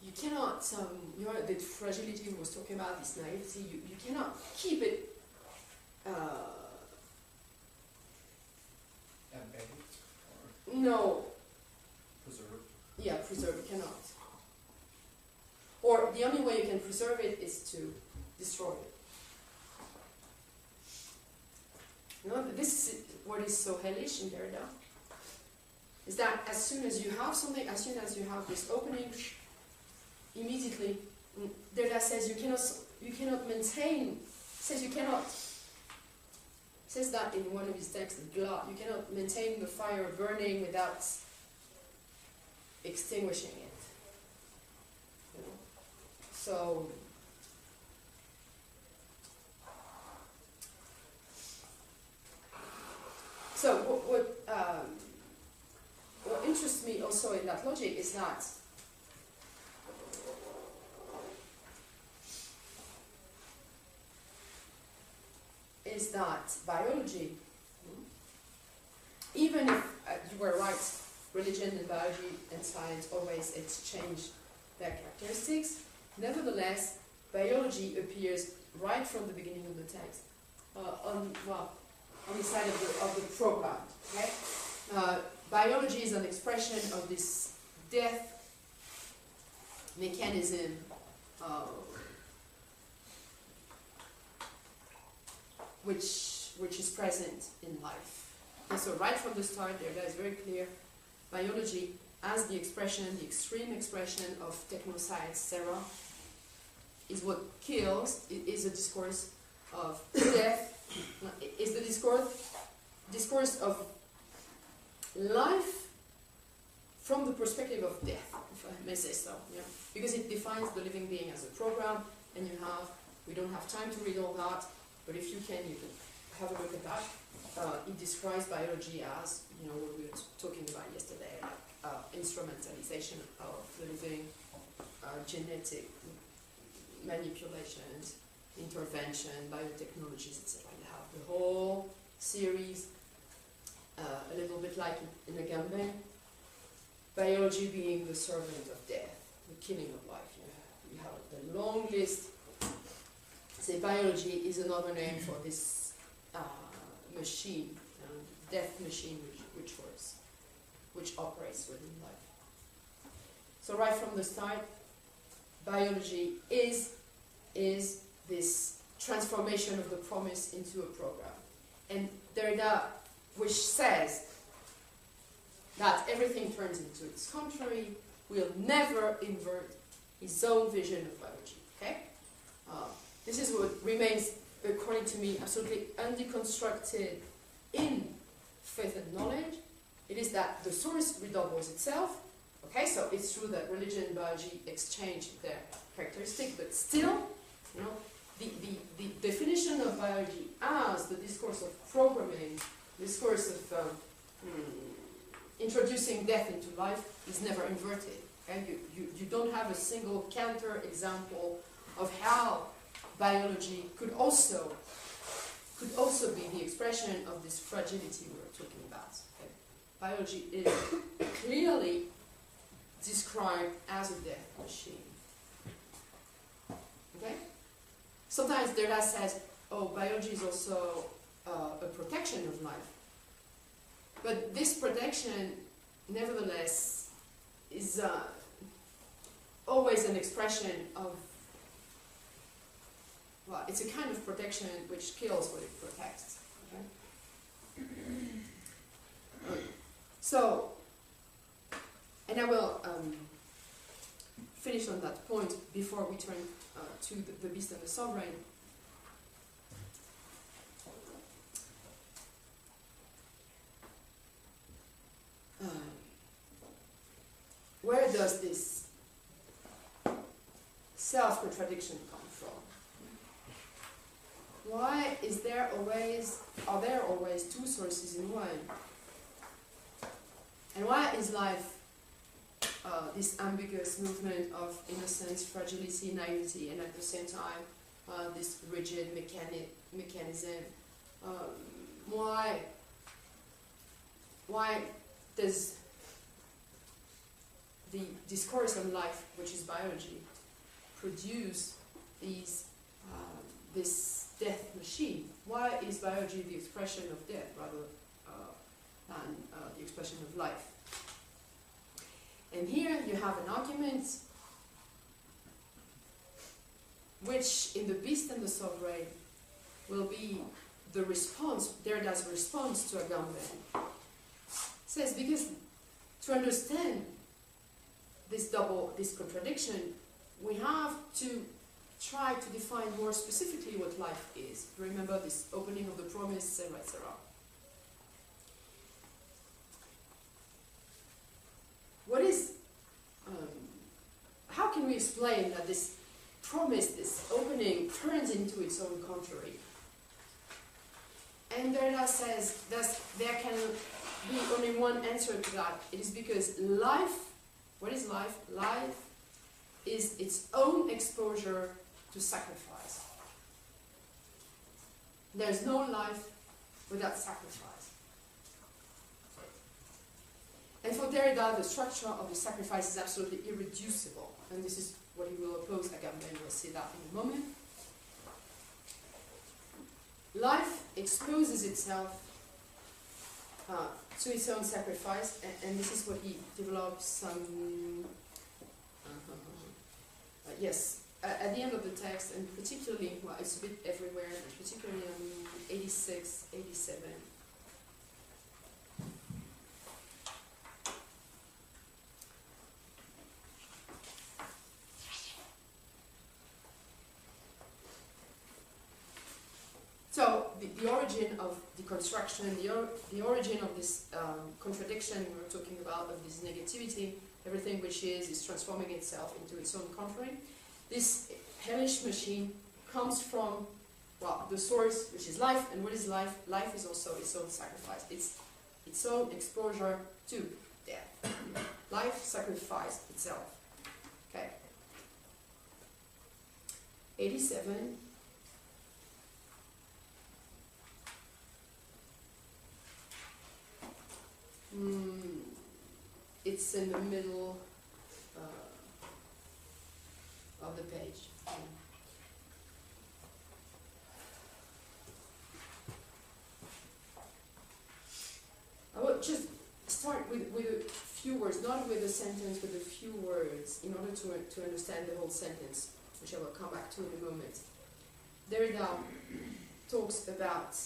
You cannot, the fragility we was talking about, this naivety, you cannot keep it At bay? no, Preserved? yeah, preserve, you cannot. Or the only way you can preserve it is to destroy it. You know, this is what is so hellish in Derrida, is that as soon as you have something, as soon as you have this opening, immediately Derrida says you cannot maintain, says that in one of his texts, you cannot maintain the fire burning without extinguishing it. You know? So what interests me also in that logic is that biology, even if you were right, religion and biology and science always exchange their characteristics, nevertheless, biology appears right from the beginning of the text, on the side of the program. Okay? Biology is an expression of this death mechanism, which is present in life. And so right from the start there, that is very clear. Biology as the expression, the extreme expression of technoscience, Sarah, is what kills. It is a discourse of death. Is the discourse of life from the perspective of death, if I may say so. Yeah? Because it defines the living being as a program, and we don't have time to read all that, but if you can have a look at that. It describes biology as, what we were talking about yesterday, instrumentalization of the living, genetic manipulations, intervention, biotechnologies, etc. You have the whole series, a little bit like in Agamben, biology being the servant of death, the killing of life. You have the long list. Say biology is another name for this machine, death machine which operates within life. So right from the start, biology is this transformation of the promise into a program. And Derrida, which says that everything turns into its contrary, will never invert his own vision of biology. Okay? This is what remains, according to me, absolutely undeconstructed in faith and knowledge. It is that the source redoubles itself. Okay, so it's true that religion and biology exchange their characteristics, but still, the definition of biology as the discourse of programming, discourse of introducing death into life is never inverted. Okay? You don't have a single counter example of how biology could also be the expression of this fragility we were talking about. Okay? Biology is clearly described as a death machine. Okay? Sometimes Derrida says, biology is also a protection of life. But this protection, nevertheless, is always an expression of, it's a kind of protection which kills what it protects. Okay? So, and I will finish on that point before we turn to the beast and the sovereign. Where does this self-contradiction come from? Why are there always two sources in one? And why is life this ambiguous movement of innocence, fragility, naivety, and at the same time this rigid mechanism? Why does the discourse on life, which is biology, produce this death machine? Why is biology the expression of death rather than the expression of life? And here you have an argument which, in The Beast and the Sovereign, will be the response, Derrida's response to Agamben. Says, because to understand this contradiction, we have to try to define more specifically what life is. Remember this opening of the promise, etc., etc. What is, how can we explain that this promise, this opening, turns into its own contrary? And Derrida says that there can be only one answer to that. It is because life, what is life? Life is its own exposure to sacrifice. There's no life without sacrifice. And for Derrida, the structure of the sacrifice is absolutely irreducible. And this is what he will oppose Agamben. We'll see that in a moment. Life exposes itself to its own sacrifice, and this is what he develops yes, at the end of the text, and particularly, well, it's a bit everywhere, but particularly on 86, 87. So, the origin of deconstruction, the origin of this contradiction we were talking about, of this negativity, everything which is transforming itself into its own contrary. This hellish machine comes from, well, the source, which is life. And what is life? Life is also its own sacrifice. It's its own exposure to death. Life sacrificed itself. Okay. 87. It's in the middle of the page. I will just start with a few words, not with a sentence, with a few words, in order to understand the whole sentence, which I will come back to in a moment. Derrida talks about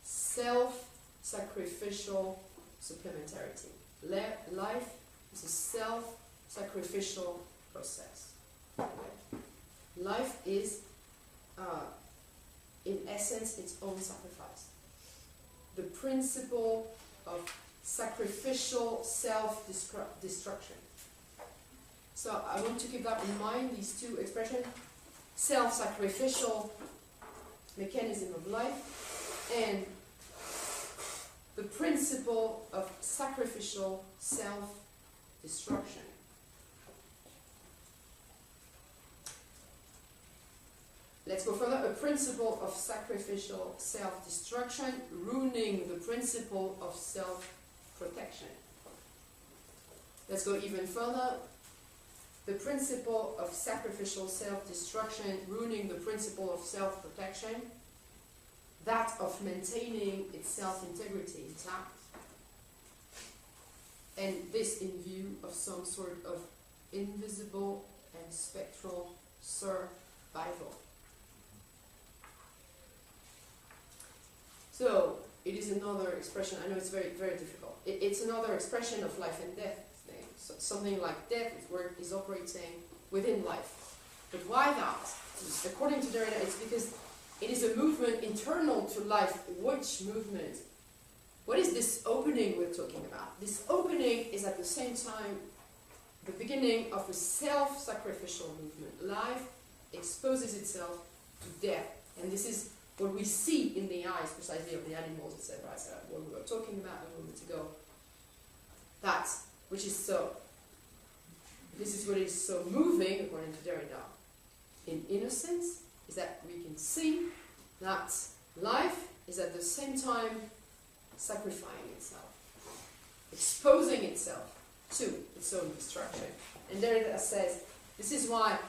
self-sacrificial supplementarity. Life is a self-sacrificial process. Life is, in essence, its own sacrifice. The principle of sacrificial self-destruction. So I want to keep that in mind, these two expressions. Self-sacrificial mechanism of life and the principle of sacrificial self-destruction. Let's go further. A principle of sacrificial self-destruction, ruining the principle of self-protection. Let's go even further. The principle of sacrificial self-destruction, ruining the principle of self-protection, that of maintaining its self-integrity intact, and this in view of some sort of invisible and spectral survival. So, it is another expression, I know it's very, very difficult. It's another expression of life and death thing. So something like death is operating within life. But why that? According to Derrida, it's because it is a movement internal to life. Which movement? What is this opening we're talking about? This opening is at the same time the beginning of a self-sacrificial movement. Life exposes itself to death. And this is what we see in the eyes precisely of the animals, etc. What we were talking about a moment ago. That's which is so. This is what is so moving, according to Derrida, in innocence, is that we can see that life is at the same time sacrificing itself, exposing itself to its own destruction. And Derrida says, this is why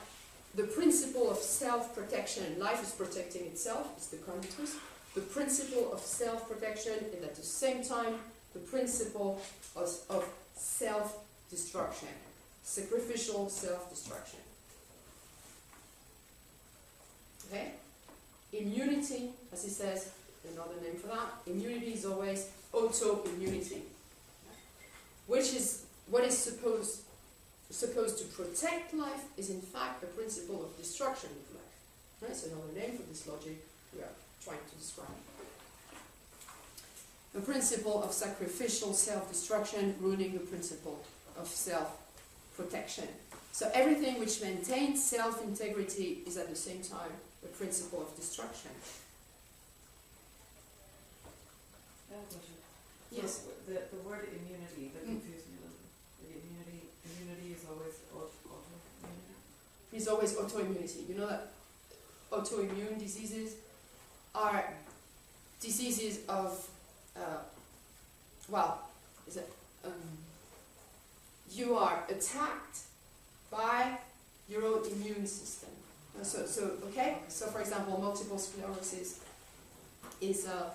the principle of self-protection, life is protecting itself, it's the conatus. The principle of self-protection is at the same time the principle of self-destruction, sacrificial self-destruction. Okay? Immunity, as he says, another name for that, immunity is always auto-immunity, which is what is supposed to protect life is in fact a principle of destruction of life. Right? It's another name for this logic we are trying to describe. A principle of sacrificial self-destruction ruining the principle of self-protection. So everything which maintains self-integrity is at the same time a principle of destruction. Yes. The word immunity, that confused me a little bit. Immunity is always auto-immunity. Is always autoimmunity. You know that autoimmune diseases are diseases of, you are attacked by your own immune system. Okay? So for example, multiple sclerosis is an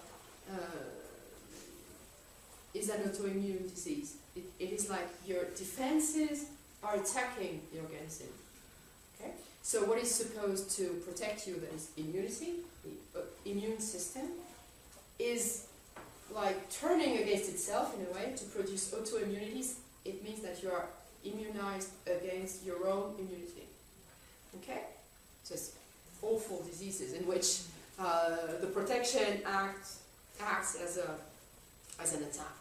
autoimmune disease. It is like your defenses are attacking the organism. Okay? So what is supposed to protect you, that is immunity, the immune system, is like turning against itself in a way to produce autoimmunities. It means that you are immunized against your own immunity. Okay? So it's awful diseases in which the protection acts as an attack.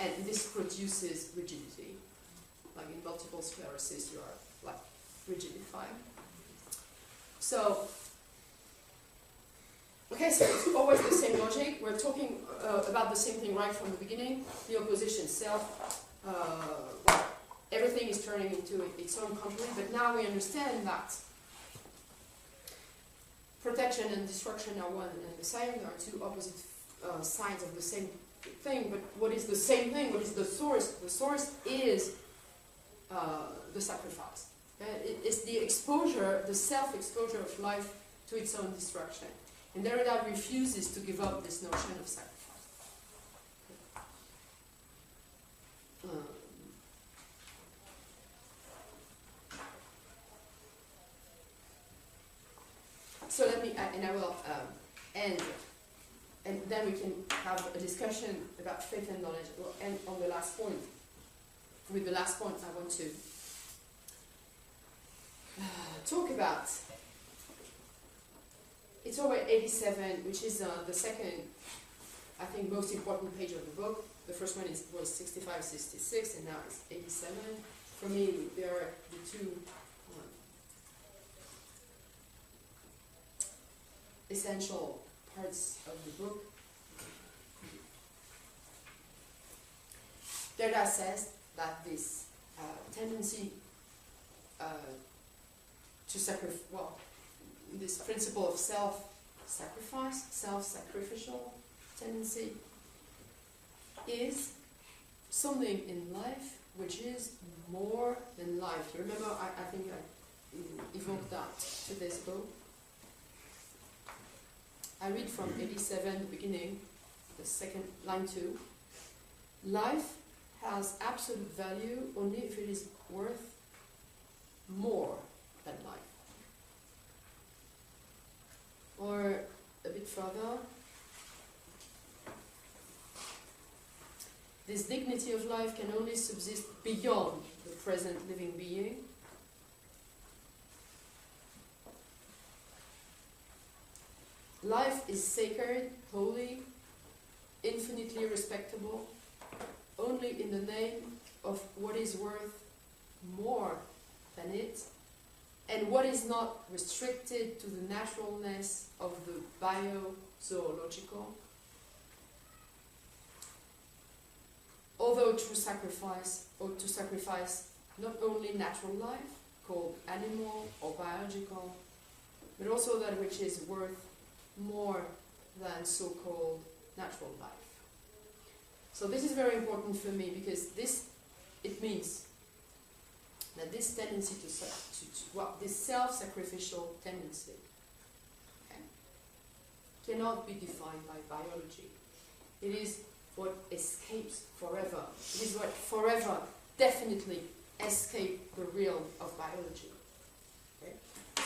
And this produces rigidity. Like in multiple sclerosis, you are like rigidified. So, okay, so it's always the same logic. We're talking about the same thing right from the beginning. The opposition, self, everything is turning into its own contrary. But now we understand that protection and destruction are one and the same. There are two opposite sides of the same thing. But what is the same thing? What is the source? The source is the sacrifice. It's the exposure, the self-exposure of life to its own destruction. And Derrida refuses to give up this notion of sacrifice. So let me, and I will end, and then we can have a discussion about faith and knowledge. We'll end on the last point. With the last point, I want to talk about. It's over 87, which is the second, I think, most important page of the book. The first one was 65, 66, and now it's 87. For me, they are the two essential parts of the book. Derrida says that this tendency to sacrifice, this principle of self-sacrifice, self-sacrificial tendency, is something in life which is more than life. You remember, I think I evoked that to this book. I read from 87, the beginning, the second, line 2. Life has absolute value only if it is worth more than life. Or a bit further, this dignity of life can only subsist beyond the present living being. Life is sacred, holy, infinitely respectable, only in the name of what is worth more than it, and what is not restricted to the naturalness of the bio-zoological, although to sacrifice not only natural life, called animal or biological, but also that which is worth more than so-called natural life. So this is very important for me, because it means that this tendency this self-sacrificial tendency, okay, cannot be defined by biology. It is what escapes forever. It is what forever definitely escape the realm of biology. Okay?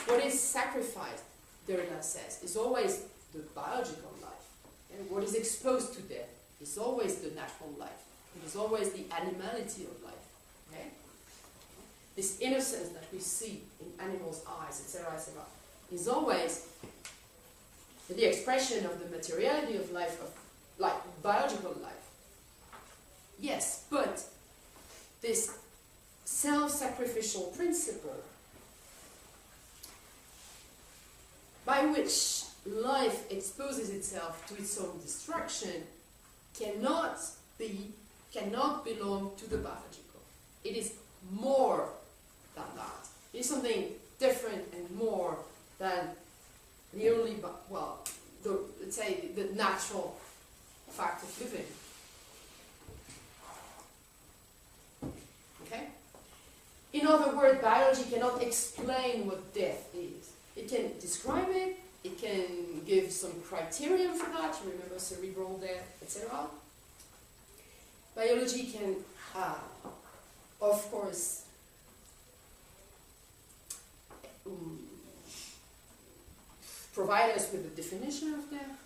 What is sacrificed, Derrida says, is always the biological life. And what is exposed to death is always the natural life. It is always the animality of life. Okay? This innocence that we see in animals' eyes, etc., is always the expression of the materiality of life, of biological life. Yes, but this self-sacrificial principle by which life exposes itself to its own destruction cannot belong to the biological. It is more than that. It is something different and more than the only, let's say, the natural fact of living. Okay? In other words, biology cannot explain what death is. It can describe it, it can give some criterion for that, you remember cerebral death, etc. Biology can, of course, provide us with a definition of death,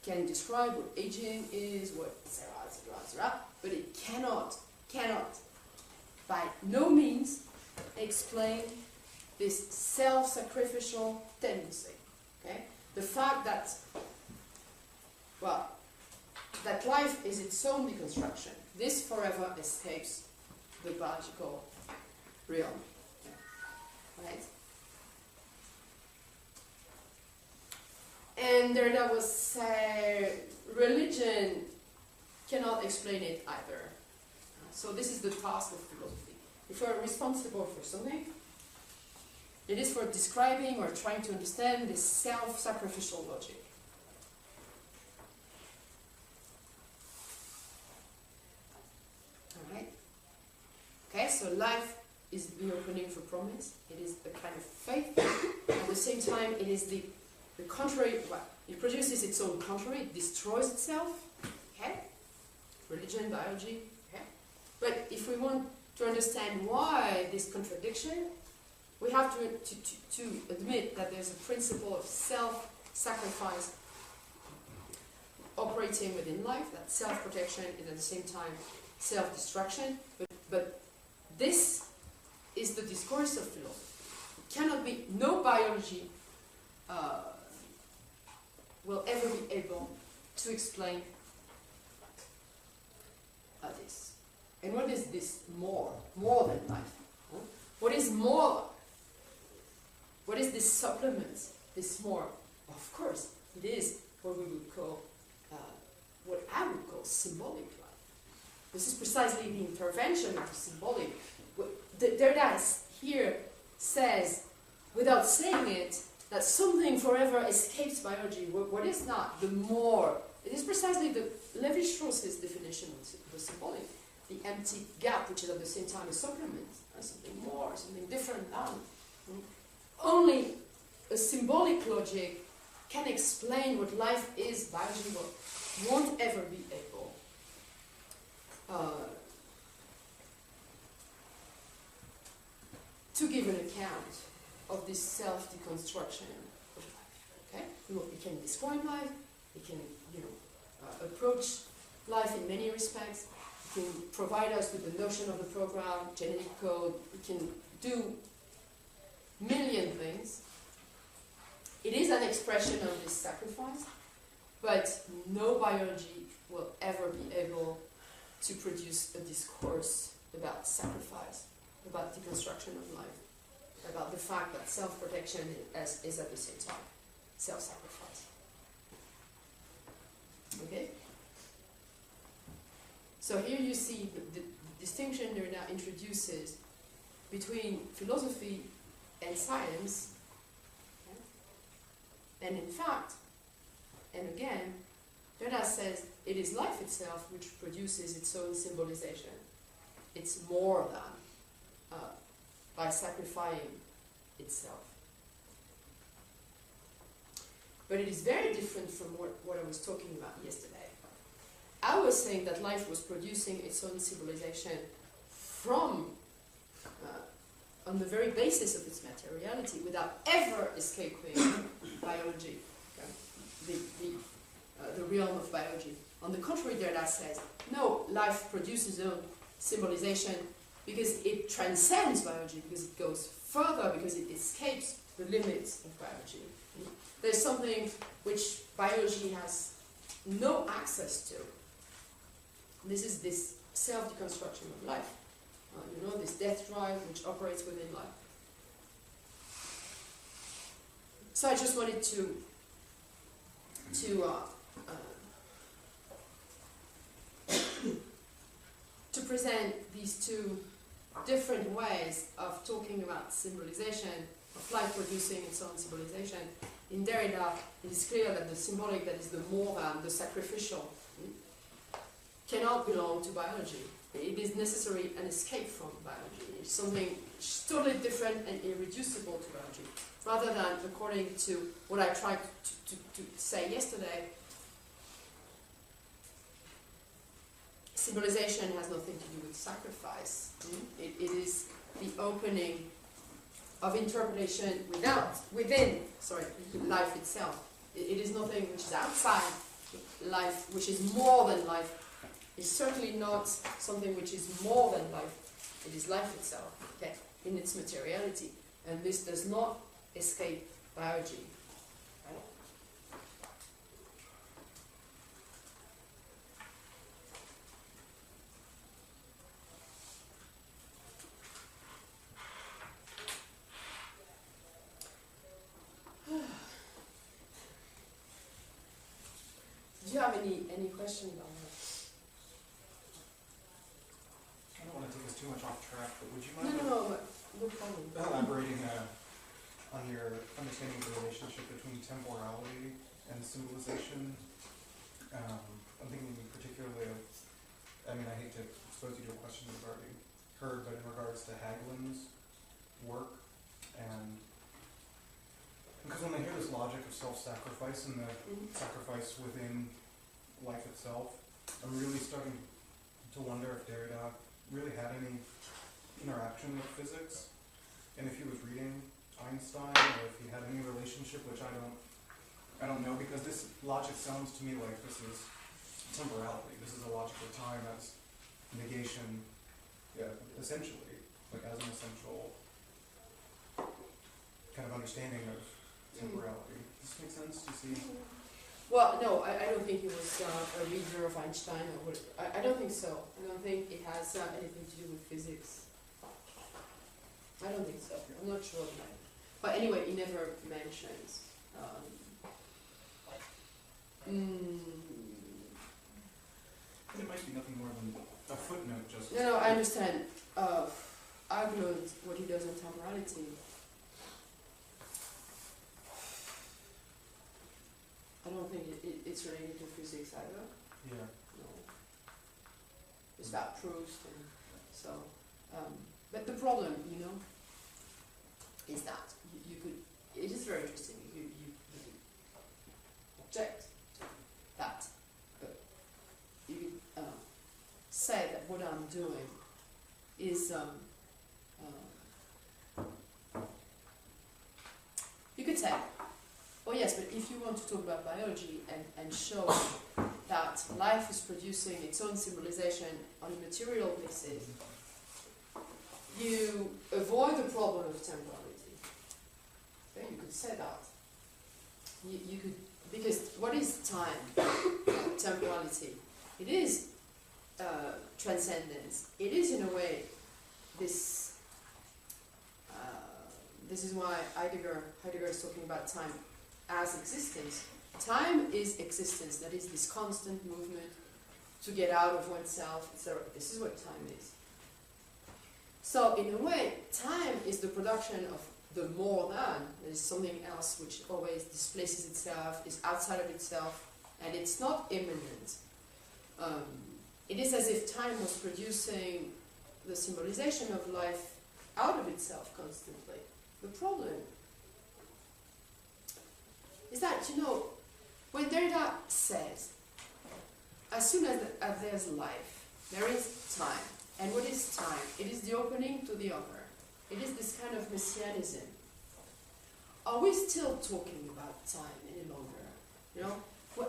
can describe what aging is, what etc., but it cannot, by no means, explain this self-sacrificial tendency. Okay? The fact that, that life is its own deconstruction. This forever escapes the biological realm. Right? And Derrida will say religion cannot explain it either. So this is the task of philosophy. If we are responsible for something, it is for describing or trying to understand this self-sacrificial logic. Alright? Okay, so life is the opening for promise. It is a kind of faith. At the same time, it is the contrary. It produces its own contrary. It destroys itself. Okay? Religion, biology. Okay? But if we want to understand why this contradiction, we have to admit that there's a principle of self-sacrifice operating within life, that self-protection is at the same time self-destruction. But this is the discourse of philosophy. It cannot be, no biology will ever be able to explain this. And what is this more than life? Huh? What is more? What is this supplement, this more? Of course, it is what we would call, what I would call symbolic life. This is precisely the intervention of the symbolic. Derrida here says, without saying it, that something forever escapes biology. What is not? The more. It is precisely the Lévi-Strauss's definition of the symbolic. The empty gap, which is at the same time a supplement, something more, something different than. Only a symbolic logic can explain what life is. Biology won't ever be able to give an account of this self-deconstruction of life. Okay? It can describe life, it can approach life in many respects, it can provide us with the notion of the program, genetic code, it can do million things. It is an expression of this sacrifice, but no biology will ever be able to produce a discourse about sacrifice, about deconstruction of life, about the fact that self-protection is at the same time self-sacrifice. Okay? So here you see the distinction Derrida introduces between philosophy and science, okay? And in fact, and again, Derrida says it is life itself which produces its own symbolization. It's more than by sacrificing itself. But it is very different from what I was talking about yesterday. I was saying that life was producing its own civilization from, on the very basis of its materiality, without ever escaping biology, okay? The realm of biology. On the contrary, Derrida says, no, life produces its own symbolization because it transcends biology, because it goes further, because it escapes the limits of biology. There's something which biology has no access to. This is this self-deconstruction of life. This death drive which operates within life. So I just wanted to present these two different ways of talking about symbolization, of life producing its own symbolization. In Derrida, it is clear that the symbolic, that is the more than, the sacrificial, cannot belong to biology. It is necessarily an escape from biology. It's something totally different and irreducible to biology. Rather than, according to what I tried to say yesterday, symbolization has nothing to do with sacrifice. It is the opening of interpretation within life itself. It is nothing which is outside life, which is more than life. It's certainly not something which is more than life. It is life itself, okay, in its materiality. And this does not escape biology. Right? Do you have any question about that? I don't want to take us too much off track, but would you mind No problem. elaborating on your understanding of the relationship between temporality and symbolization? I'm thinking particularly of, I hate to expose you to a question you've already heard, but in regards to Hagelin's work, and because when I hear this logic of self-sacrifice and the sacrifice within life itself, I'm really starting to wonder if Derrida really had any interaction with physics, and if he was reading Einstein, or if he had any relationship, which I don't know, because this logic sounds to me like this is temporality. This is a logic of time as negation, essentially, like as an essential kind of understanding of temporality. Does this make sense? Do you see? Well, no, I don't think he was a reader of Einstein. I don't think so. I don't think it has anything to do with physics. I don't think so. I'm not sure of that. But anyway, he never mentions. But it might be nothing more than a footnote, just. No, I understand. Argument, what he does in temporality. I don't think it's related to physics either. Yeah. No. It's about proofs and so. But the problem, is that you could. It is very interesting. You could object to that, but you could say that what I'm doing is. You could say, oh yes, but if you want to talk about biology and show that life is producing its own symbolization on a material basis, you avoid the problem of temporality. Okay, you could say that. You could, because what is time? Temporality. It is transcendence. It is in a way this. This is why Heidegger is talking about time as existence. Time is existence. That is this constant movement to get out of oneself, etc. This is what time is. So in a way, time is the production of the more than. There is something else which always displaces itself, is outside of itself, and it's not immanent. It is as if time was producing the symbolization of life out of itself constantly. The problem is that, when Derrida says, as soon as there's life, there is time. And what is time? It is the opening to the other. It is this kind of messianism. Are we still talking about time any longer?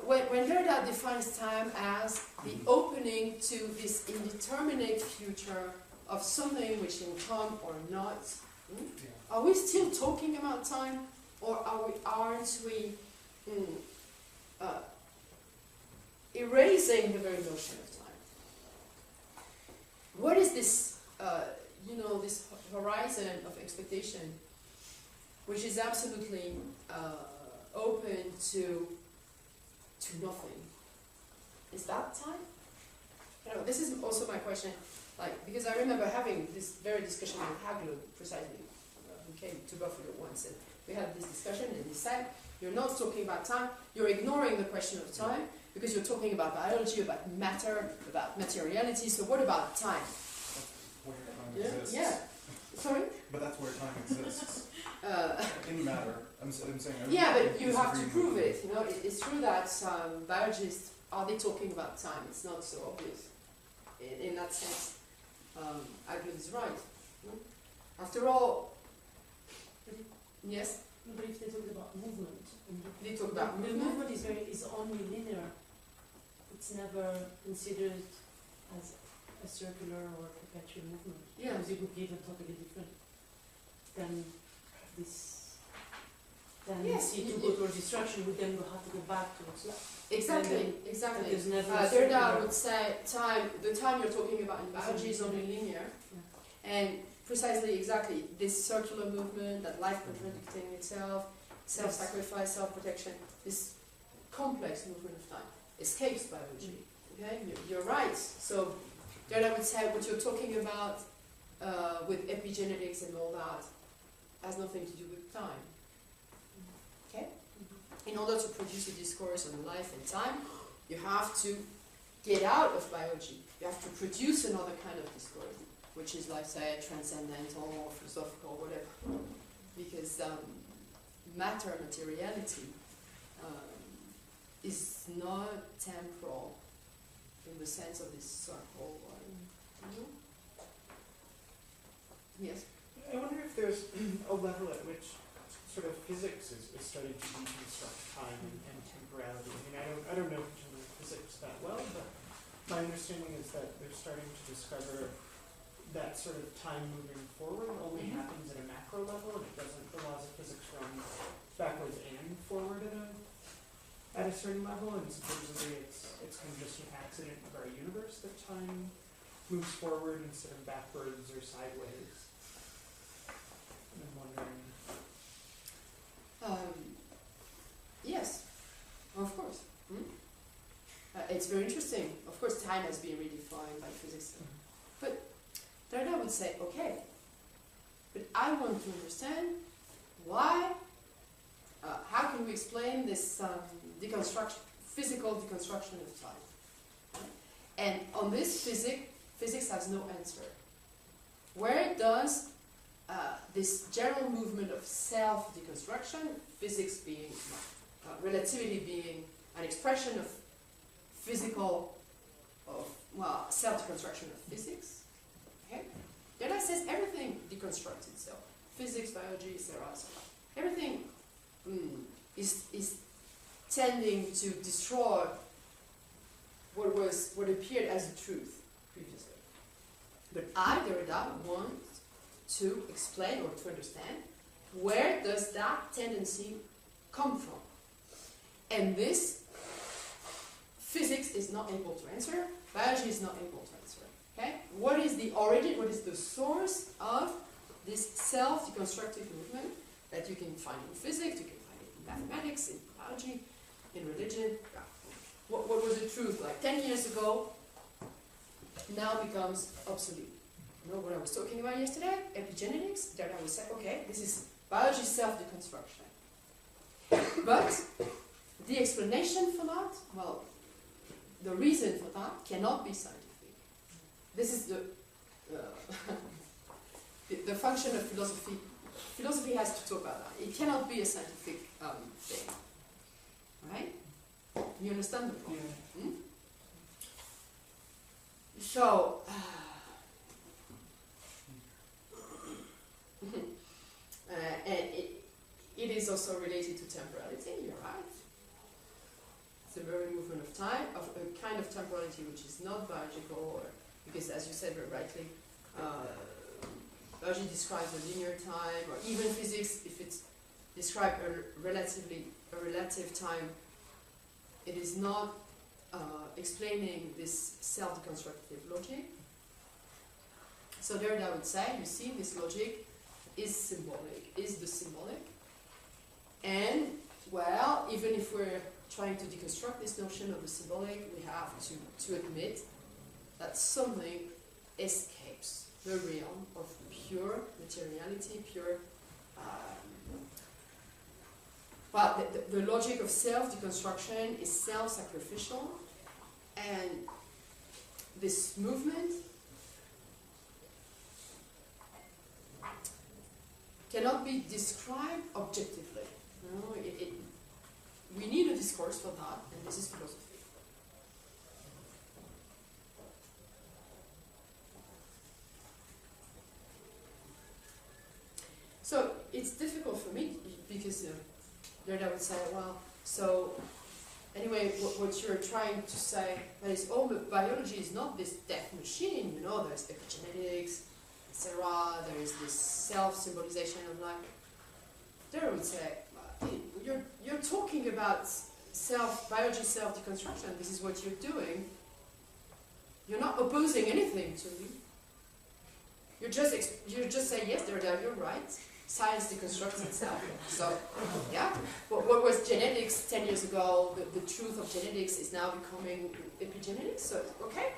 When Derrida defines time as the opening to this indeterminate future of something which can come or not, are we still talking about time, or aren't we erasing the very notion of time? What is this, this horizon of expectation, which is absolutely open to nothing? Is that time? This is also my question, because I remember having this very discussion with Hegel, precisely, who came to Buffalo once, and we had this discussion, and he said, you're not talking about time, you're ignoring the question of time, because you're talking about biology, about matter, about materiality, so what about time? That's where time exists. Yeah. Sorry? But that's where time exists. In matter. I'm saying. Yeah, but you have to prove it. It's true that biologists, are they talking about time? It's not so obvious. In that sense, Hegel is right. After all, yes? But if they talk about movement, They talk about the movement. movement is only linear. It's never considered as a circular or perpetual movement. Yeah. Because it would give a totally different than this. Then Yes, to go to destruction, would then have to go back to itself. Exactly. There's never a Derrida circular. would say the time you're talking about in biology is only linear. And precisely, exactly, this circular movement, that life contradicting itself, self-sacrifice, self-protection, this complex movement of time escapes biology. Okay, you're right. So Derrida would say what you're talking about with epigenetics and all that has nothing to do with time. Okay? In order to produce a discourse on life and time, you have to get out of biology. You have to produce another kind of discourse, which is, like, say, transcendental or philosophical or whatever. Because matter, materiality, is not temporal in the sense of this circle. Yes? I wonder if there's a level at which sort of physics is studied to deconstruct time and temporality. I mean, I don't know general physics that well, but my understanding is that they're starting to discover that sort of time moving forward only happens at a macro level, and it doesn't. The laws of physics run backwards and forward at a certain level, and supposedly it's kind of just an accident of our universe that time moves forward instead of backwards or sideways. And I'm wondering. Yes, of course. It's very interesting. Of course, time has been redefined by physics. But Derrida would say, okay, but I want to understand why, how can we explain this deconstruction, physical deconstruction of time? And on this, physics has no answer. Where does this general movement of self-deconstruction, physics being, relativity being an expression of self-deconstruction of physics, okay? Derrida says everything deconstructs itself. Physics, biology, etc. Everything is tending to destroy what appeared as the truth previously. But Derrida wants to explain or to understand where does that tendency come from. And this physics is not able to answer, biology is not able to answer. Okay? What is the origin, what is the source of this self-deconstructive movement that you can find in physics, you can find it in mathematics, in biology, in religion? Yeah. What was the truth like 10 years ago now becomes obsolete. You know what I was talking about yesterday? Epigenetics, that I would say, okay, this is biology self-deconstruction. But the explanation for that, well, the reason for that cannot be scientific. This is the function of philosophy. Philosophy has to talk about that. It cannot be a scientific thing. Right? You understand the point? Yeah. Hmm? So, and it is also related to temporality, you're right. It's a very movement of time, of a kind of temporality which is not biological, because as you said very rightly, biology describes a linear time, or even physics, if it's described a relative time, it is not explaining this self-deconstructive logic. So there I would say, you see, this logic is symbolic, is the symbolic. And, well, even if we're trying to deconstruct this notion of the symbolic, we have to admit that something escapes the realm of pure materiality, pure... but the logic of self-deconstruction is self-sacrificial, and this movement cannot be described objectively. You know, we need a discourse for that, and this is philosophy. So it's difficult for me because then I would say, well, so anyway, what you're trying to say is, oh, but biology is not this death machine. You know, there's epigenetics, etc. There is this self-symbolization of life. There I would say, you're talking about biology self-deconstruction. This is what you're doing. You're not opposing anything to me. You just say, yes, Derrida, you're right. Science deconstructs itself. So, yeah. But what was genetics 10 years ago, the truth of genetics is now becoming epigenetics. So, okay.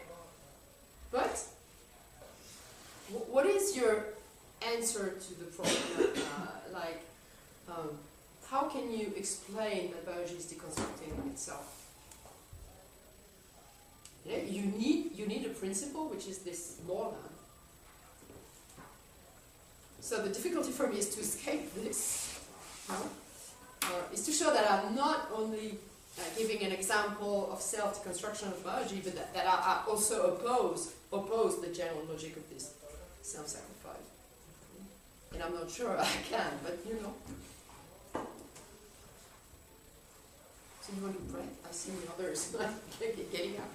But what is your answer to the problem? How can you explain that biology is deconstructing itself? Yeah, you need a principle, which is this more than. So the difficulty for me is to escape this, is to show that I'm not only giving an example of self-deconstruction of biology, but that I also oppose the general logic of this self-sacrifice. And I'm not sure I can, but you know. So you want to pray? I see the others getting up.